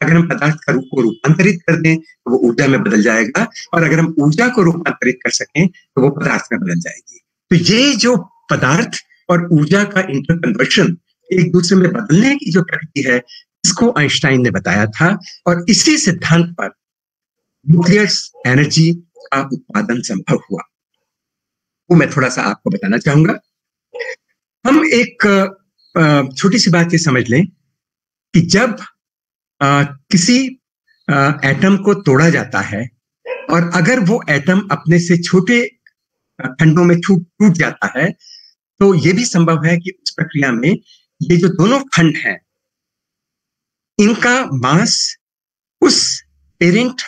अगर हम पदार्थ का रूप को रूपांतरित कर दें तो वो ऊर्जा में बदल जाएगा, और अगर हम ऊर्जा को रूपांतरित कर सकें तो वो पदार्थ में बदल जाएगी। तो ये जो पदार्थ और ऊर्जा का इंटरकन्वर्शन, एक दूसरे में बदलने की जो प्रकृति है, इसको आइंस्टाइन ने बताया था। और इसी सिद्धांत पर न्यूक्लियर एनर्जी का उत्पादन संभव हुआ, वो मैं थोड़ा सा आपको बताना चाहूंगा। हम एक छोटी सी बात ये समझ लें कि जब किसी एटम को तोड़ा जाता है और अगर वो एटम अपने से छोटे खंडों में टूट जाता है, तो ये भी संभव है कि उस प्रक्रिया में ये जो दोनों खंड हैं, इनका मास उस पेरेंट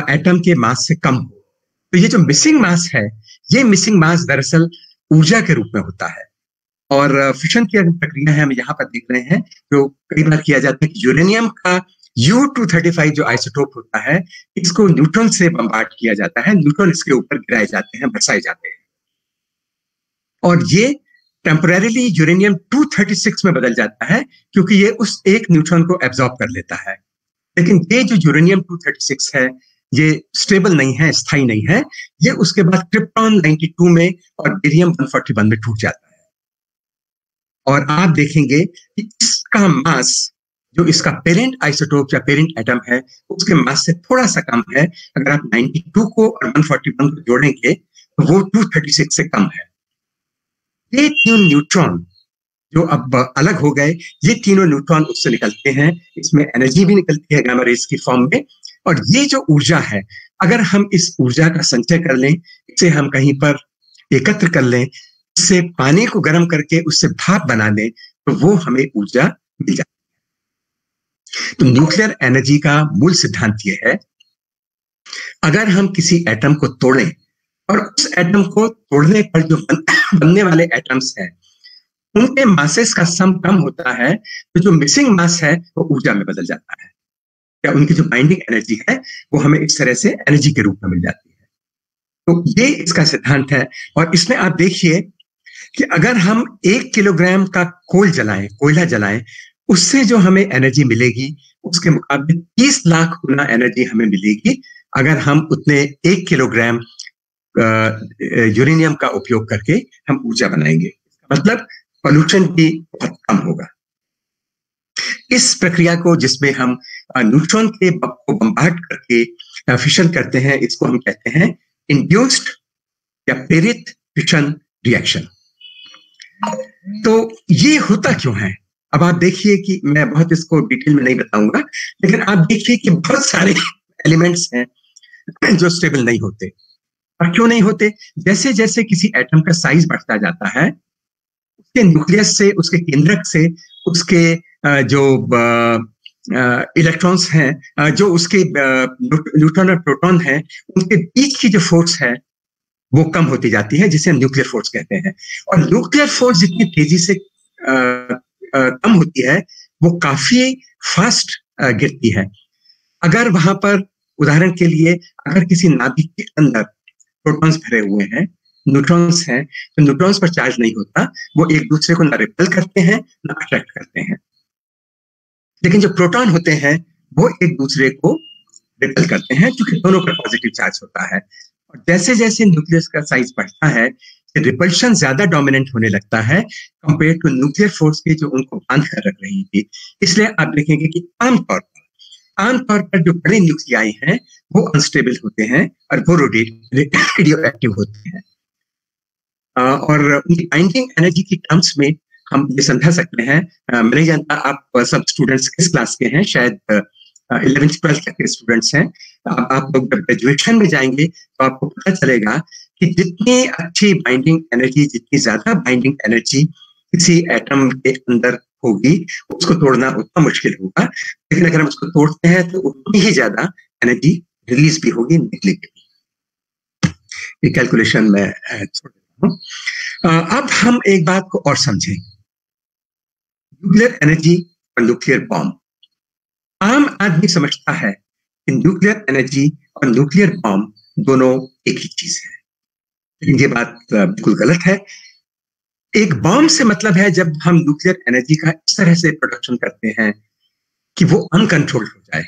एटम के मास से कम हो। तो ये जो मिसिंग मास है, ये मिसिंग मास दरअसल ऊर्जा के रूप में होता है। और फिशन की प्रक्रिया है, हम यहाँ पर देख रहे हैं, जो कई बार किया जाता है कि यूरेनियम का U-235 जो आइसोटोप होता है, इसको न्यूट्रॉन से बम्बार्ड किया जाता है, न्यूट्रॉन इसके ऊपर गिराए जाते हैं, बरसाए जाते हैं, और ये टेम्परेरीली यूरेनियम 236 में बदल जाता है, क्योंकि ये उस एक न्यूट्रॉन को एब्जॉर्ब कर लेता है। लेकिन ये जो यूरेनियम 236 है, ये स्टेबल नहीं है, स्थायी नहीं है। ये उसके बाद क्रिप्टॉन 92 में और बेरियम 141 में टूट जाता है। और आप देखेंगे कि इसका मास, जो इसका पेरेंट आइसोटोप या पेरेंट एटम है, उसके मास से थोड़ा सा कम है। अगर आप 92 को और 141 को जोड़ेंगे तो वो 236 से कम है। ये तीन न्यूट्रॉन जो अब अलग हो गए, ये तीनों न्यूट्रॉन उससे निकलते हैं, इसमें एनर्जी भी निकलती है गामा रेज की फॉर्म में। और ये जो ऊर्जा है, अगर हम इस ऊर्जा का संचय कर लें, इसे हम कहीं पर एकत्र कर लें, इससे पानी को गर्म करके उससे भाप बना लें, तो वो हमें ऊर्जा मिल जाती है। तो न्यूक्लियर एनर्जी का मूल सिद्धांत ये है, अगर हम किसी एटम को तोड़ें और उस एटम को तोड़ने पर जो बनने वाले एटम्स हैं, उनके मासेस का सम कम होता है, तो जो मिसिंग मास है वो ऊर्जा में बदल जाता है, या उनकी जो बाइंडिंग एनर्जी है वो हमें इस तरह से एनर्जी के रूप में मिल जाती है। तो ये इसका सिद्धांत है। और इसमें आप देखिए कि अगर हम 1 किलोग्राम का कोयला जलाएं, उससे जो हमें एनर्जी मिलेगी, उसके मुकाबले 30 लाख गुना एनर्जी हमें मिलेगी अगर हम उतने 1 किलोग्राम यूरेनियम का उपयोग करके हम ऊर्जा बनाएंगे। मतलब पोल्यूशन भी बहुत कम होगा। इस प्रक्रिया को, जिसमें हम न्यूट्रॉन के को बम्बार्ड करके फिशन करते हैं, इसको हम कहते हैं इंड्यूस्ड या प्रेरित फिशन रिएक्शन। तो ये होता क्यों है? अब आप देखिए कि मैं बहुत इसको डिटेल में नहीं बताऊंगा, लेकिन आप देखिए कि बहुत सारे एलिमेंट्स हैं जो स्टेबल नहीं होते। और क्यों नहीं होते? जैसे जैसे किसी एटम का साइज बढ़ता जाता है, उसके न्यूक्लियस से, उसके केंद्रक से, उसके जो इलेक्ट्रॉन्स हैं, जो उसके न्यूट्रॉन और प्रोटॉन हैं, उनके बीच की जो फोर्स है वो कम होती जाती है, जिसे हम न्यूक्लियर फोर्स कहते हैं। और न्यूक्लियर फोर्स जितनी तेजी से कम होती है, वो काफी फास्ट गिरती है। अगर वहां पर उदाहरण के लिए अगर किसी नाभिक के अंदर प्रोटॉन्स भरे हुए हैं, न्यूट्रॉन्स हैं, तो न्यूट्रॉन्स पर चार्ज नहीं होता, वो एक दूसरे को ना रिपेल करते हैं ना अट्रैक्ट करते हैं। लेकिन जो प्रोटॉन होते हैं वो एक दूसरे को रिपेल करते हैं, क्योंकि दोनों पर पॉजिटिव चार्ज होता है। और जैसे जैसे न्यूक्लियस का साइज बढ़ता है, रिपल्शन ज्यादा डोमिनेंट होने लगता है कंपेयर टू न्यूक्लियर फोर्स की जो उनको बांध कर रख रही थी। इसलिए आप देखेंगे कि आमतौर पर जो बड़े न्यूक्लियाई हैं वो अनस्टेबल होते हैं और वो रेडियो एक्टिव होते हैं। और उनकी बाइंडिंग एनर्जी की टर्म्स में हम ये समझा सकते हैं, मैं नहीं जानता आप सब स्टूडेंट्स किस क्लास के हैं, शायद 11th-12th तक के स्टूडेंट्स हैं। आप लोग जब ग्रेजुएशन में जाएंगे तो आपको पता चलेगा कि जितनी अच्छी बाइंडिंग एनर्जी, जितनी ज्यादा बाइंडिंग एनर्जी किसी एटम के अंदर होगी, उसको तोड़ना उतना मुश्किल होगा। लेकिन अगर हम उसको तोड़ते हैं तो उतनी ही ज्यादा एनर्जी रिलीज भी होगी, निकलेगी। ये कैलकुलेशन में छोड़ देता हूं। अब हम एक बात को और समझें, न्यूक्लियर एनर्जी और न्यूक्लियर बॉम्ब। आम आदमी समझता है कि न्यूक्लियर एनर्जी और न्यूक्लियर बॉम्ब दोनों एक ही चीज है, लेकिन ये बात बिल्कुल गलत है। एक बॉम्ब से मतलब है जब हम न्यूक्लियर एनर्जी का इस तरह से प्रोडक्शन करते हैं कि वो अनकंट्रोल्ड हो जाए,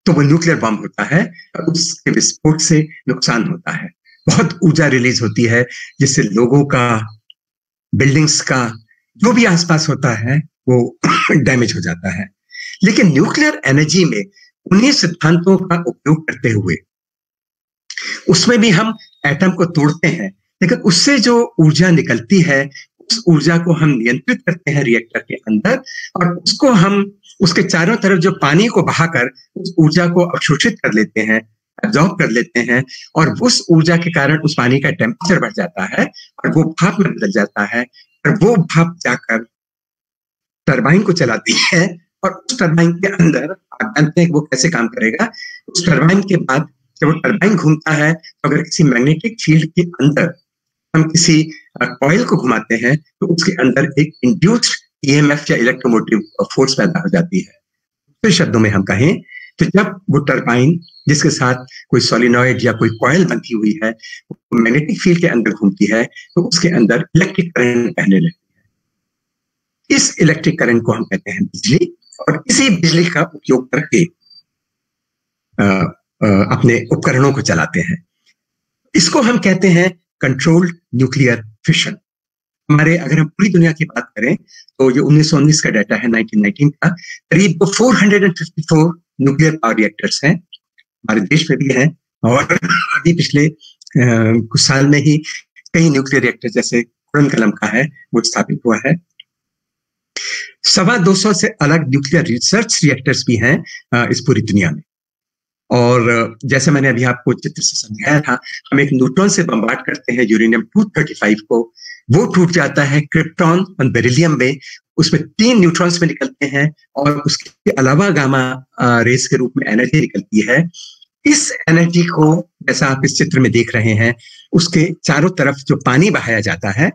तो वो न्यूक्लियर बॉम्ब होता है और उसके विस्फोट से नुकसान होता है। बहुत ऊर्जा रिलीज होती है जिससे लोगों का, बिल्डिंग्स का, जो भी आसपास होता है वो डैमेज हो जाता है। लेकिन न्यूक्लियर एनर्जी में उन्हीं सिद्धांतों का उपयोग करते हुए उसमें भी हम एटम को तोड़ते हैं, लेकिन उससे जो ऊर्जा निकलती है उस ऊर्जा को हम नियंत्रित करते हैं रिएक्टर के अंदर, और उसको हम उसके चारों तरफ जो पानी को बहाकर उस ऊर्जा को अवशोषित कर लेते हैं, एब्जॉर्ब कर लेते हैं, और उस ऊर्जा के कारण उस पानी का टेम्परेचर बढ़ जाता है और वो भाप में बदल जाता है, और वो भाप जाकर टरबाइन को चलाती है। और उस टरबाइन के अंदर आप जानते हैं कि वो कैसे काम करेगा। उस टरबाइन के बाद जब वो टरबाइन घूमता है तो अगर किसी मैग्नेटिक फील्ड के अंदर हम किसी कॉइल को घुमाते हैं तो उसके अंदर एक इंड्यूस्ड ईएमएफ या इलेक्ट्रोमोटिव फोर्स पैदा हो जाती है। दूसरे शब्दों में हम कहें तो जब वो टरबाइन जिसके साथ कोई सोलिनॉइड या कोई कॉइल बंधी हुई है मैग्नेटिक फील्ड के अंदर घूमती है तो उसके अंदर इलेक्ट्रिक करंट बहने लगती है। इस इलेक्ट्रिक करंट को हम कहते हैं बिजली, और इसी बिजली का उपयोग करके अपने उपकरणों को चलाते हैं। इसको हम कहते हैं कंट्रोल्ड न्यूक्लियर फिशन। अगर हम पूरी दुनिया की बात करें तो ये 1919 का डाटा है, 1919 का, करीब 454 न्यूक्लियर पावर रिएक्टर्स हैं, हमारे देश में भी हैं, और अभी पिछले कुछ साल में ही कई न्यूक्लियर रिएक्टर जैसे कुरनकलम का है वो स्थापित हुआ है। 250 से अलग न्यूक्लियर रिसर्च रिएक्टर्स भी हैं इस पूरी दुनिया में। और जैसे मैंने अभी आपको चित्र से समझाया था, हम एक न्यूट्रॉन से बम्बार्ड करते हैं यूरेनियम 235 को, वो टूट जाता है क्रिप्टॉन और बेरिलियम में, उसमें 3 न्यूट्रॉन्स में निकलते हैं और उसके अलावा गामा रेस के रूप में एनर्जी निकलती है। इस एनर्जी को जैसा आप इस चित्र में देख रहे हैं, उसके चारों तरफ जो पानी बहाया जाता है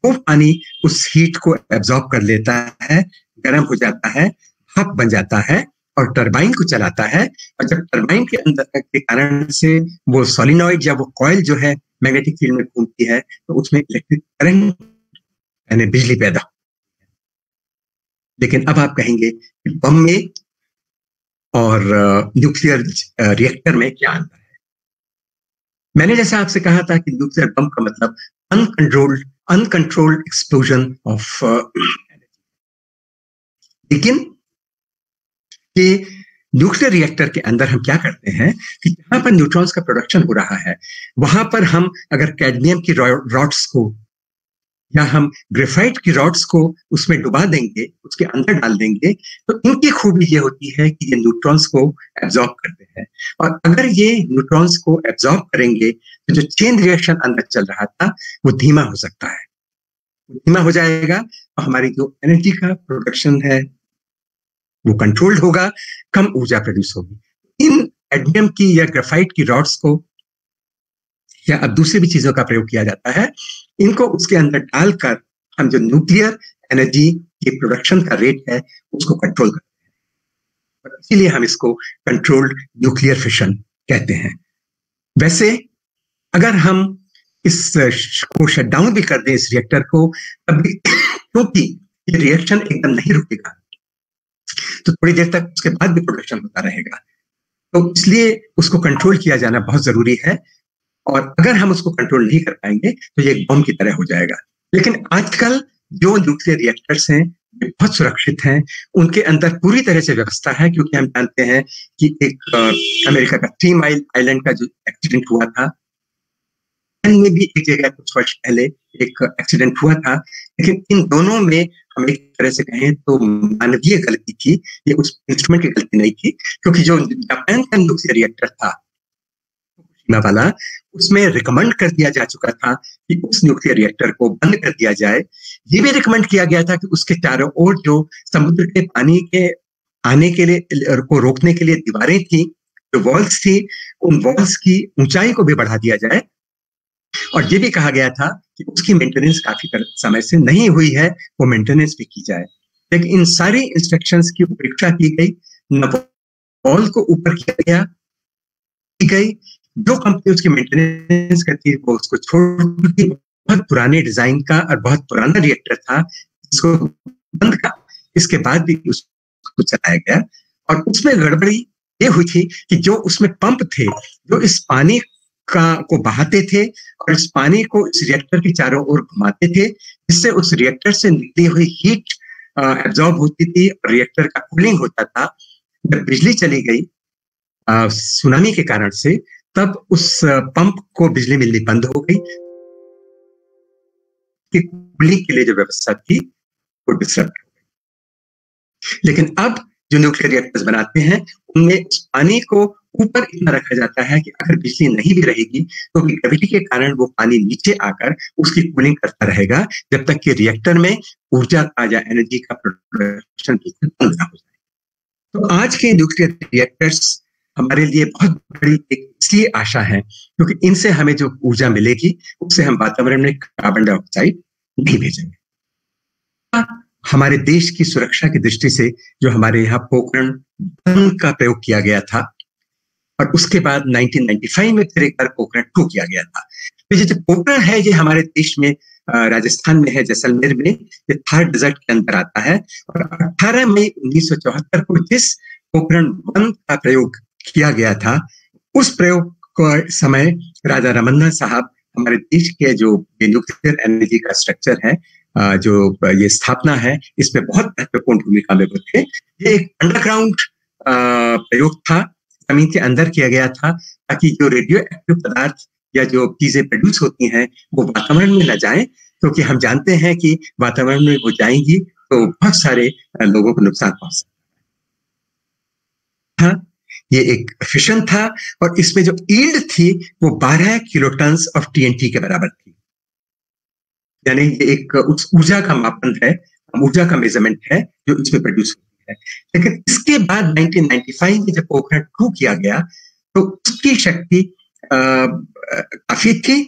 वो पानी उस हीट को एब्जॉर्ब कर लेता है, गर्म हो जाता है, भाप बन जाता है और टरबाइन को चलाता है। और जब टरबाइन के अंदर के कारण से वो सोलिनॉइड या वो कॉइल जो है मैग्नेटिक फील्ड में घूमती है तो उसमें इलेक्ट्रिक करंट यानी बिजली पैदा होती है। लेकिन अब आप कहेंगे कि बम में और न्यूक्लियर रिएक्टर में क्या अंतर है? मैंने जैसा आपसे कहा था कि न्यूक्लियर बम का मतलब अनकंट्रोल्ड एक्सप्लोजन ऑफ एनर्जी, लेकिन कि न्यूक्लियर रिएक्टर के अंदर हम क्या करते हैं कि जहां पर न्यूट्रॉन्स का प्रोडक्शन हो रहा है वहां पर हम अगर कैडमियम की रॉड्स को या हम ग्रेफाइट की रॉड्स को उसमें डुबा देंगे, उसके अंदर डाल देंगे, तो इनकी खूबी ये होती है कि ये न्यूट्रॉन्स को एब्जॉर्ब करते हैं। और अगर ये न्यूट्रॉन्स को एब्जॉर्ब करेंगे तो जो चेन रिएक्शन अंदर चल रहा था वो धीमा हो सकता है, धीमा हो जाएगा और हमारी जो एनर्जी का प्रोडक्शन है वो कंट्रोल्ड होगा, कम ऊर्जा प्रोड्यूस होगी। इन कैडमियम की या ग्रेफाइट की रॉड्स को या अब दूसरी भी चीजों का प्रयोग किया जाता है, इनको उसके अंदर डालकर हम जो न्यूक्लियर एनर्जी की प्रोडक्शन का रेट है उसको कंट्रोल करते हैं, इसीलिए हम इसको कंट्रोल्ड न्यूक्लियर फिशन कहते हैं। वैसे अगर हम इस को शट डाउन भी कर दें इस रिएक्टर को, तब भी क्योंकि ये रिएक्शन एकदम नहीं रुकेगा, तो थोड़ी देर तक उसके बाद भी प्रोडक्शन होता रहेगा, तो इसलिए उसको कंट्रोल किया जाना बहुत जरूरी है। और अगर हम उसको कंट्रोल नहीं कर पाएंगे तो ये एक बम की तरह हो जाएगा। लेकिन आजकल जो न्यूक्लियर रिएक्टर्स हैं ये बहुत सुरक्षित हैं, उनके अंदर पूरी तरह से व्यवस्था है, क्योंकि हम जानते हैं कि एक अमेरिका का 3 माइल आइलैंड का जो एक्सीडेंट हुआ था, में भी एक जगह कुछ वर्ष पहले एक एक्सीडेंट हुआ था, लेकिन इन दोनों में हम एक तरह से कहें तो मानवीय गलती थी, ये उस इंस्ट्रूमेंट की गलती नहीं थी, क्योंकि जो जापान का न्यूक्लियर रिएक्टर था वाला, उसमें रिकमेंड कर दिया जा चुका था कि उस न्यूक्लियर रिएक्टर को बंद कर दिया जाए। ये भी रिकमेंड किया गया था कि उसके चारों ओर जो समुद्र के पानी के आने के लिए को रोकने के लिए दीवारें थी, जो वॉल्स थी, उन वॉल्स की ऊंचाई को भी बढ़ा दिया जाए। और ये भी कहा गया था कि उसकी मेंटेनेंस काफी समय से नहीं हुई है, वो मेंटेनेंस भी की जाए। लेकिन इन सारी इंस्ट्रक्शंस की उपेक्षा की गई, न वॉल को ऊपर किया गया की गई, जो कंपनी उसकी मेंटेनेंस करती है वो उसको छोड़ दी। बहुत पुराने डिजाइन का और बहुत पुराना रिएक्टर था, इसको बंद कर इसके बाद भी उसको चलाया गया। और उसमें गड़बड़ी ये हुई थी कि जो उसमें पंप थे, जो इस पानी को बहाते थे और इस पानी को इस रिएक्टर के चारों ओर घुमाते थे, जिससे उस रिएक्टर से निकली हुई हीट एब्जॉर्ब होती थी और रिएक्टर का कूलिंग होता था। जब बिजली चली गई सुनामी के कारण से, तब उस पंप को बिजली मिलनी बंद हो गई, कि कूलिंग के लिए जो व्यवस्था थी वो डिस्टर्ब हो गई। लेकिन अब जो न्यूक्लियर रिएक्टर्स बनाते हैं उनमें उस पानी को ऊपर इतना रखा जाता है कि अगर बिजली नहीं भी रहेगी तो ग्रेविटी के कारण वो पानी नीचे आकर उसकी कूलिंग करता रहेगा, जब तक कि रिएक्टर में ऊर्जा का या एनर्जी का प्रोडक्शन बिल्कुल बंद ना हो जाए। तो आज के न्यूक्लियर रिएक्टर्स हमारे लिए बहुत बड़ी एक इसलिए आशा है क्योंकि इनसे हमें जो ऊर्जा मिलेगी उससे हम वातावरण में कार्बन डाइऑक्साइड नहीं भेजेंगे। हमारे देश की सुरक्षा की दृष्टि से जो हमारे यहाँ पोखरण बम का प्रयोग किया गया था और उसके बाद 1995 में फिर एक बार पोखरण 2 किया गया था। तो ये जो पोखरण है ये हमारे देश में राजस्थान में है, जैसलमेर में, ये थार डेजर्ट के अंदर आता है। और 18 मई 1974 को जिस पोखरण 1 का प्रयोग किया गया था, उस प्रयोग के समय राजा रमन्ना साहब हमारे देश के जो न्यूक्लियर एनर्जी का स्ट्रक्चर है, जो ये स्थापना है, इसमें बहुत महत्वपूर्ण भूमिका में थे। ये एक अंडरग्राउंड प्रयोग था, जमीन के अंदर किया गया था, ताकि जो रेडियो एक्टिव पदार्थ या जो चीजें प्रोड्यूस होती हैं वो वातावरण में न जाएं, क्योंकि हम जानते हैं कि वातावरण में वो जाएंगी तो बहुत सारे लोगों को नुकसान पहुंच सकता है। ये एक फिशन था और इसमें जो यील्ड थी वो 12 किलोटन ऑफ TNT के बराबर थी। यानी ये एक ऊर्जा का मापन है, ऊर्जा का मेजरमेंट है जो इसमें प्रोड्यूस होती है। लेकिन इसके बाद 1995 में जब पोखरण 2 किया गया तो उसकी शक्ति काफी थी,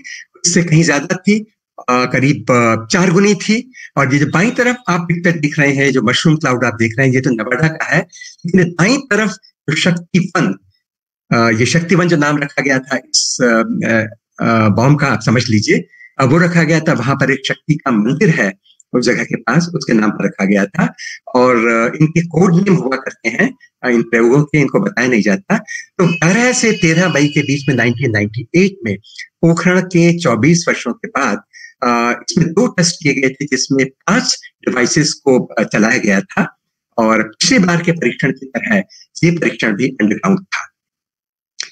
इससे कहीं ज्यादा थी, करीब 4 गुनी थी। और ये जो बाईं तरफ आप पिक्चर दिख रहे हैं, जो मशरूम क्लाउड आप देख रहे हैं, ये तो नवाडा का है। लेकिन बाईं तरफ जो शक्ति-1, ये शक्ति-1 जो नाम रखा गया था इस बॉम्ब का, आप समझ लीजिए, वो रखा गया था। वहां पर एक शक्ति का मंदिर है उस जगह के पास, उसके नाम पर रखा गया था। और इनके कोड नेम हुआ करते हैं इन प्रयोगों के, इनको बताया नहीं जाता। तो 12 से 13 मई के बीच में 1998 में पोखरण के 24 वर्षों के बाद इसमें 2 टेस्ट किए गए थे, जिसमें 5 डिवाइसेस को चलाया गया था। और पिछली बार के परीक्षण की तरह ये परीक्षण भी अंडरग्राउंड था,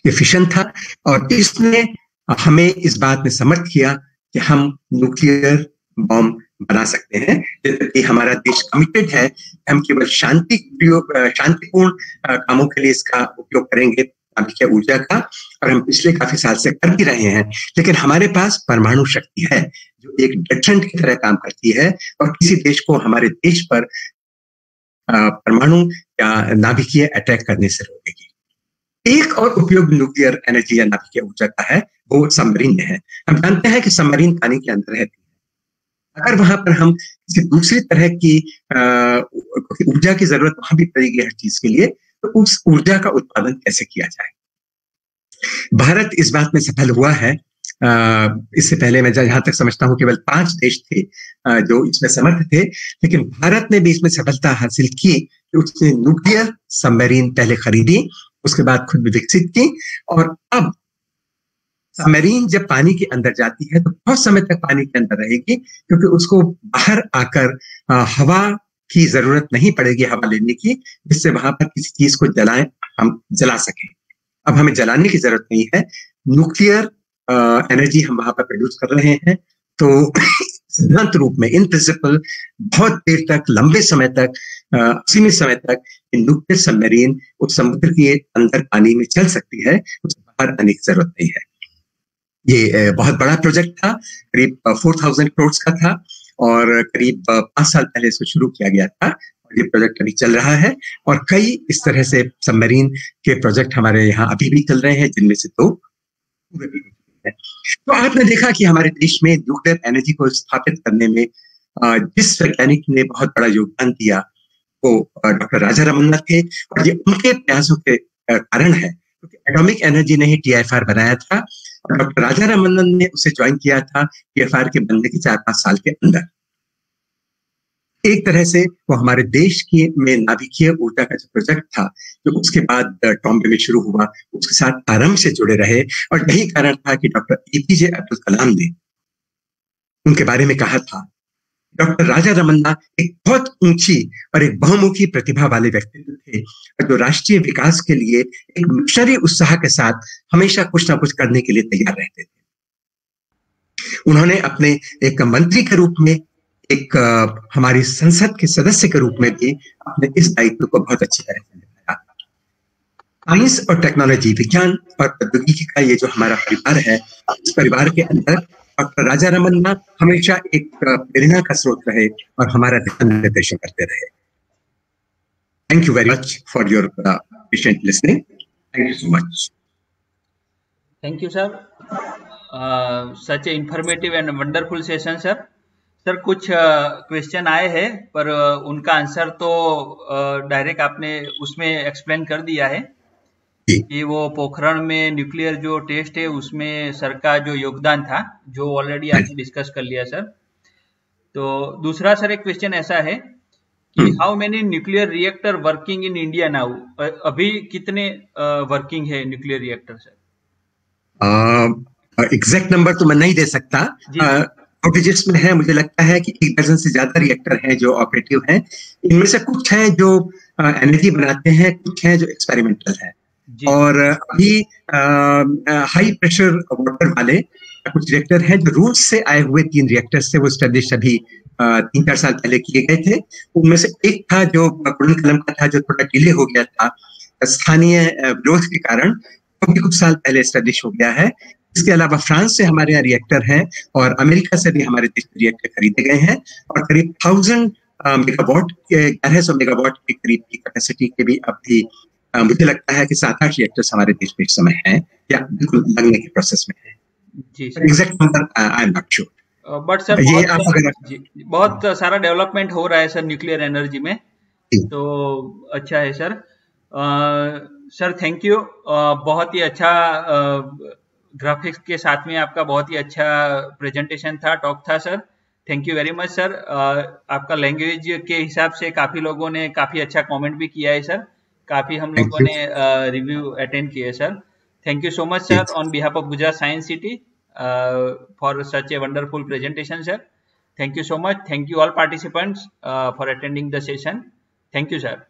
ये फिशन था। और इसने हमें इस बात में समर्थ किया कि हम न्यूक्लियर बॉम्ब बना सकते हैं, जबकि हमारा देश कमिटेड है। हम केवल शांतिपूर्ण कामों के लिए इसका उपयोग करेंगे, नाभिकीय ऊर्जा का, और हम पिछले काफी साल से कर भी रहे हैं। लेकिन हमारे पास परमाणु शक्ति है जो एक डेटरेंट की तरह काम करती है और किसी देश को हमारे देश पर परमाणु या नाभिकीय अटैक करने से रोकेगी। एक और उपयोग न्यूक्लियर एनर्जी या नाभिकीय ऊर्जा का है, वो सबमरीन में है। हम जानते हैं कि सबमरीन पानी के अंदर रहती है, अगर वहां पर हम किसी दूसरी तरह की ऊर्जा की जरूरत वहां भी पड़ेगी हर चीज के लिए, तो उस ऊर्जा का उत्पादन कैसे किया जाए। भारत इस बात में सफल हुआ है। इससे पहले मैं जहां तक समझता हूं केवल 5 देश थे जो इसमें समर्थ थे, लेकिन भारत ने भी इसमें सफलता हासिल की कि उसने न्यूक्लियर सबमरीन पहले खरीदी, उसके बाद खुद भी विकसित की, और अब सबमरीन जब पानी के अंदर जाती है तो बहुत समय तक पानी के अंदर रहेगी, क्योंकि उसको बाहर आकर हवा की जरूरत नहीं पड़ेगी, हवा लेने की, जिससे वहां पर किसी चीज को हम जला सकें। अब हमें जलाने की जरूरत नहीं है, न्यूक्लियर एनर्जी हम वहां पर प्रोड्यूस कर रहे हैं। तो सिद्धांत रूप में, इन प्रिंसिपल, बहुत देर तक, लंबे समय तक, असीमित समय तक न्यूक्लियर सबमरीन उस समुद्र के अंदर पानी में चल सकती है, उससे बाहर आने की जरूरत नहीं है। ये बहुत बड़ा प्रोजेक्ट था, करीब 4000 करोड़ का था, और करीब 5 साल पहले इसको शुरू किया गया था, और ये प्रोजेक्ट अभी चल रहा है। और कई इस तरह से सबमरीन के प्रोजेक्ट हमारे यहाँ अभी भी चल रहे हैं, जिनमें से 2 पूरे भी हो चुके हैं। तो आपने देखा कि हमारे देश में न्यूक्लियर एनर्जी को स्थापित करने में जिस वैज्ञानिक ने बहुत बड़ा योगदान दिया वो डॉक्टर राजा रमन्ना थे, और ये उनके प्रयासों के कारण है, क्योंकि एटॉमिक एनर्जी ने ही TFR बनाया था, और डॉक्टर राजा रमन्नन ने उसे ज्वाइन किया था TFR के बनने के 4-5 साल के अंदर। एक तरह से वो हमारे देश की में नाभिकीय ऊर्जा का जो प्रोजेक्ट था, जो उसके बाद टॉम्बे में शुरू हुआ, उसके साथ आरंभ से जुड़े रहे, और यही कारण था कि डॉक्टर APJ अब्दुल कलाम ने उनके बारे में कहा था, डॉक्टर राजा रमन्ना एक बहुत ऊंची और एक बहुमुखी प्रतिभा वाले व्यक्तित्व थे, जो राष्ट्रीय विकास के लिए एक मिशनरी उत्साह के साथ हमेशा कुछ ना कुछ करने के लिए तैयार रहते थे। उन्होंने अपने एक मंत्री के रूप में, एक हमारी संसद के सदस्य के रूप में भी अपने इस दायित्व को बहुत अच्छी तरह से निभाया। साइंस और टेक्नोलॉजी, विज्ञान और प्रौद्योगिकी का ये जो हमारा परिवार है, इस परिवार के अंदर डॉक्टर राजा रमन्ना हमेशा एक प्रेरणा का स्रोत रहे और हमारा निर्देशन करते रहे। Thank you very much for your patient listening. Thank you so much.
Thank you sir, such A informative and wonderful session sir. Sir कुछ क्वेश्चन आए हैं, पर उनका आंसर तो डायरेक्ट आपने उसमें एक्सप्लेन कर दिया है कि वो पोखरण में न्यूक्लियर जो टेस्ट है उसमें सर का जो योगदान था, जो ऑलरेडी आपने डिस्कस कर लिया सर। तो दूसरा सर एक क्वेश्चन ऐसा है कि how many nuclear reactor working in India now, अभी कितने वर्किंग है nuclear reactor sir?
Exact number तो मैं नहीं दे सकता, डिजिट्स में है, मुझे लगता है कि 1 दर्जन से ज्यादा रिएक्टर हैं जो ऑपरेटिव हैं। इनमें से कुछ हैं जो एनर्जी बनाते हैं, कुछ हैं जो एक्सपेरिमेंटल है, और अभी हाई प्रेशर वाटर वाले कुछ रिएक्टर हैं जो रूस से आए हुए 3 रिएक्टर से वो स्टैब्लिश अभी 3-4 साल पहले किए गए थे। उनमें से एक था जो कुड़न कलम का था, जो थोड़ा डिले हो गया था स्थानीय विरोध के कारण, तो भी कुछ साल पहले स्टैब्लिश हो गया है। इसके अलावा फ्रांस से हमारे यहाँ रिएक्टर हैं, और अमेरिका से भी हमारे देश में रिएक्टर खरीदे गए हैं, और करीब 1000 मेगावाट 1100 मेगावाट के करीब की कैपेसिटी के भी अभी मुझे लगता है कि 7-8 रिएक्टर्स हमारे देश में इस समय हैं या बिल्कुल लगने के प्रोसेस में है। Exact number I am not sure,
but sir बहुत सारा डेवलपमेंट हो रहा है सर न्यूक्लियर एनर्जी में, तो अच्छा है सर। सर थैंक यू, बहुत ही अच्छा ग्राफिक्स के साथ में आपका बहुत ही अच्छा प्रेजेंटेशन था, टॉक था sir. Thank you very much sir. आपका लैंग्वेज के हिसाब से काफी लोगों ने काफी अच्छा कमेंट भी किया है सर, काफी हम लोगों ने रिव्यू अटेंड किए sir. Thank you so much sir on behalf of Gujarat science city for such a wonderful presentation sir. Thank you so much. Thank you all participants for attending the session. Thank you sir.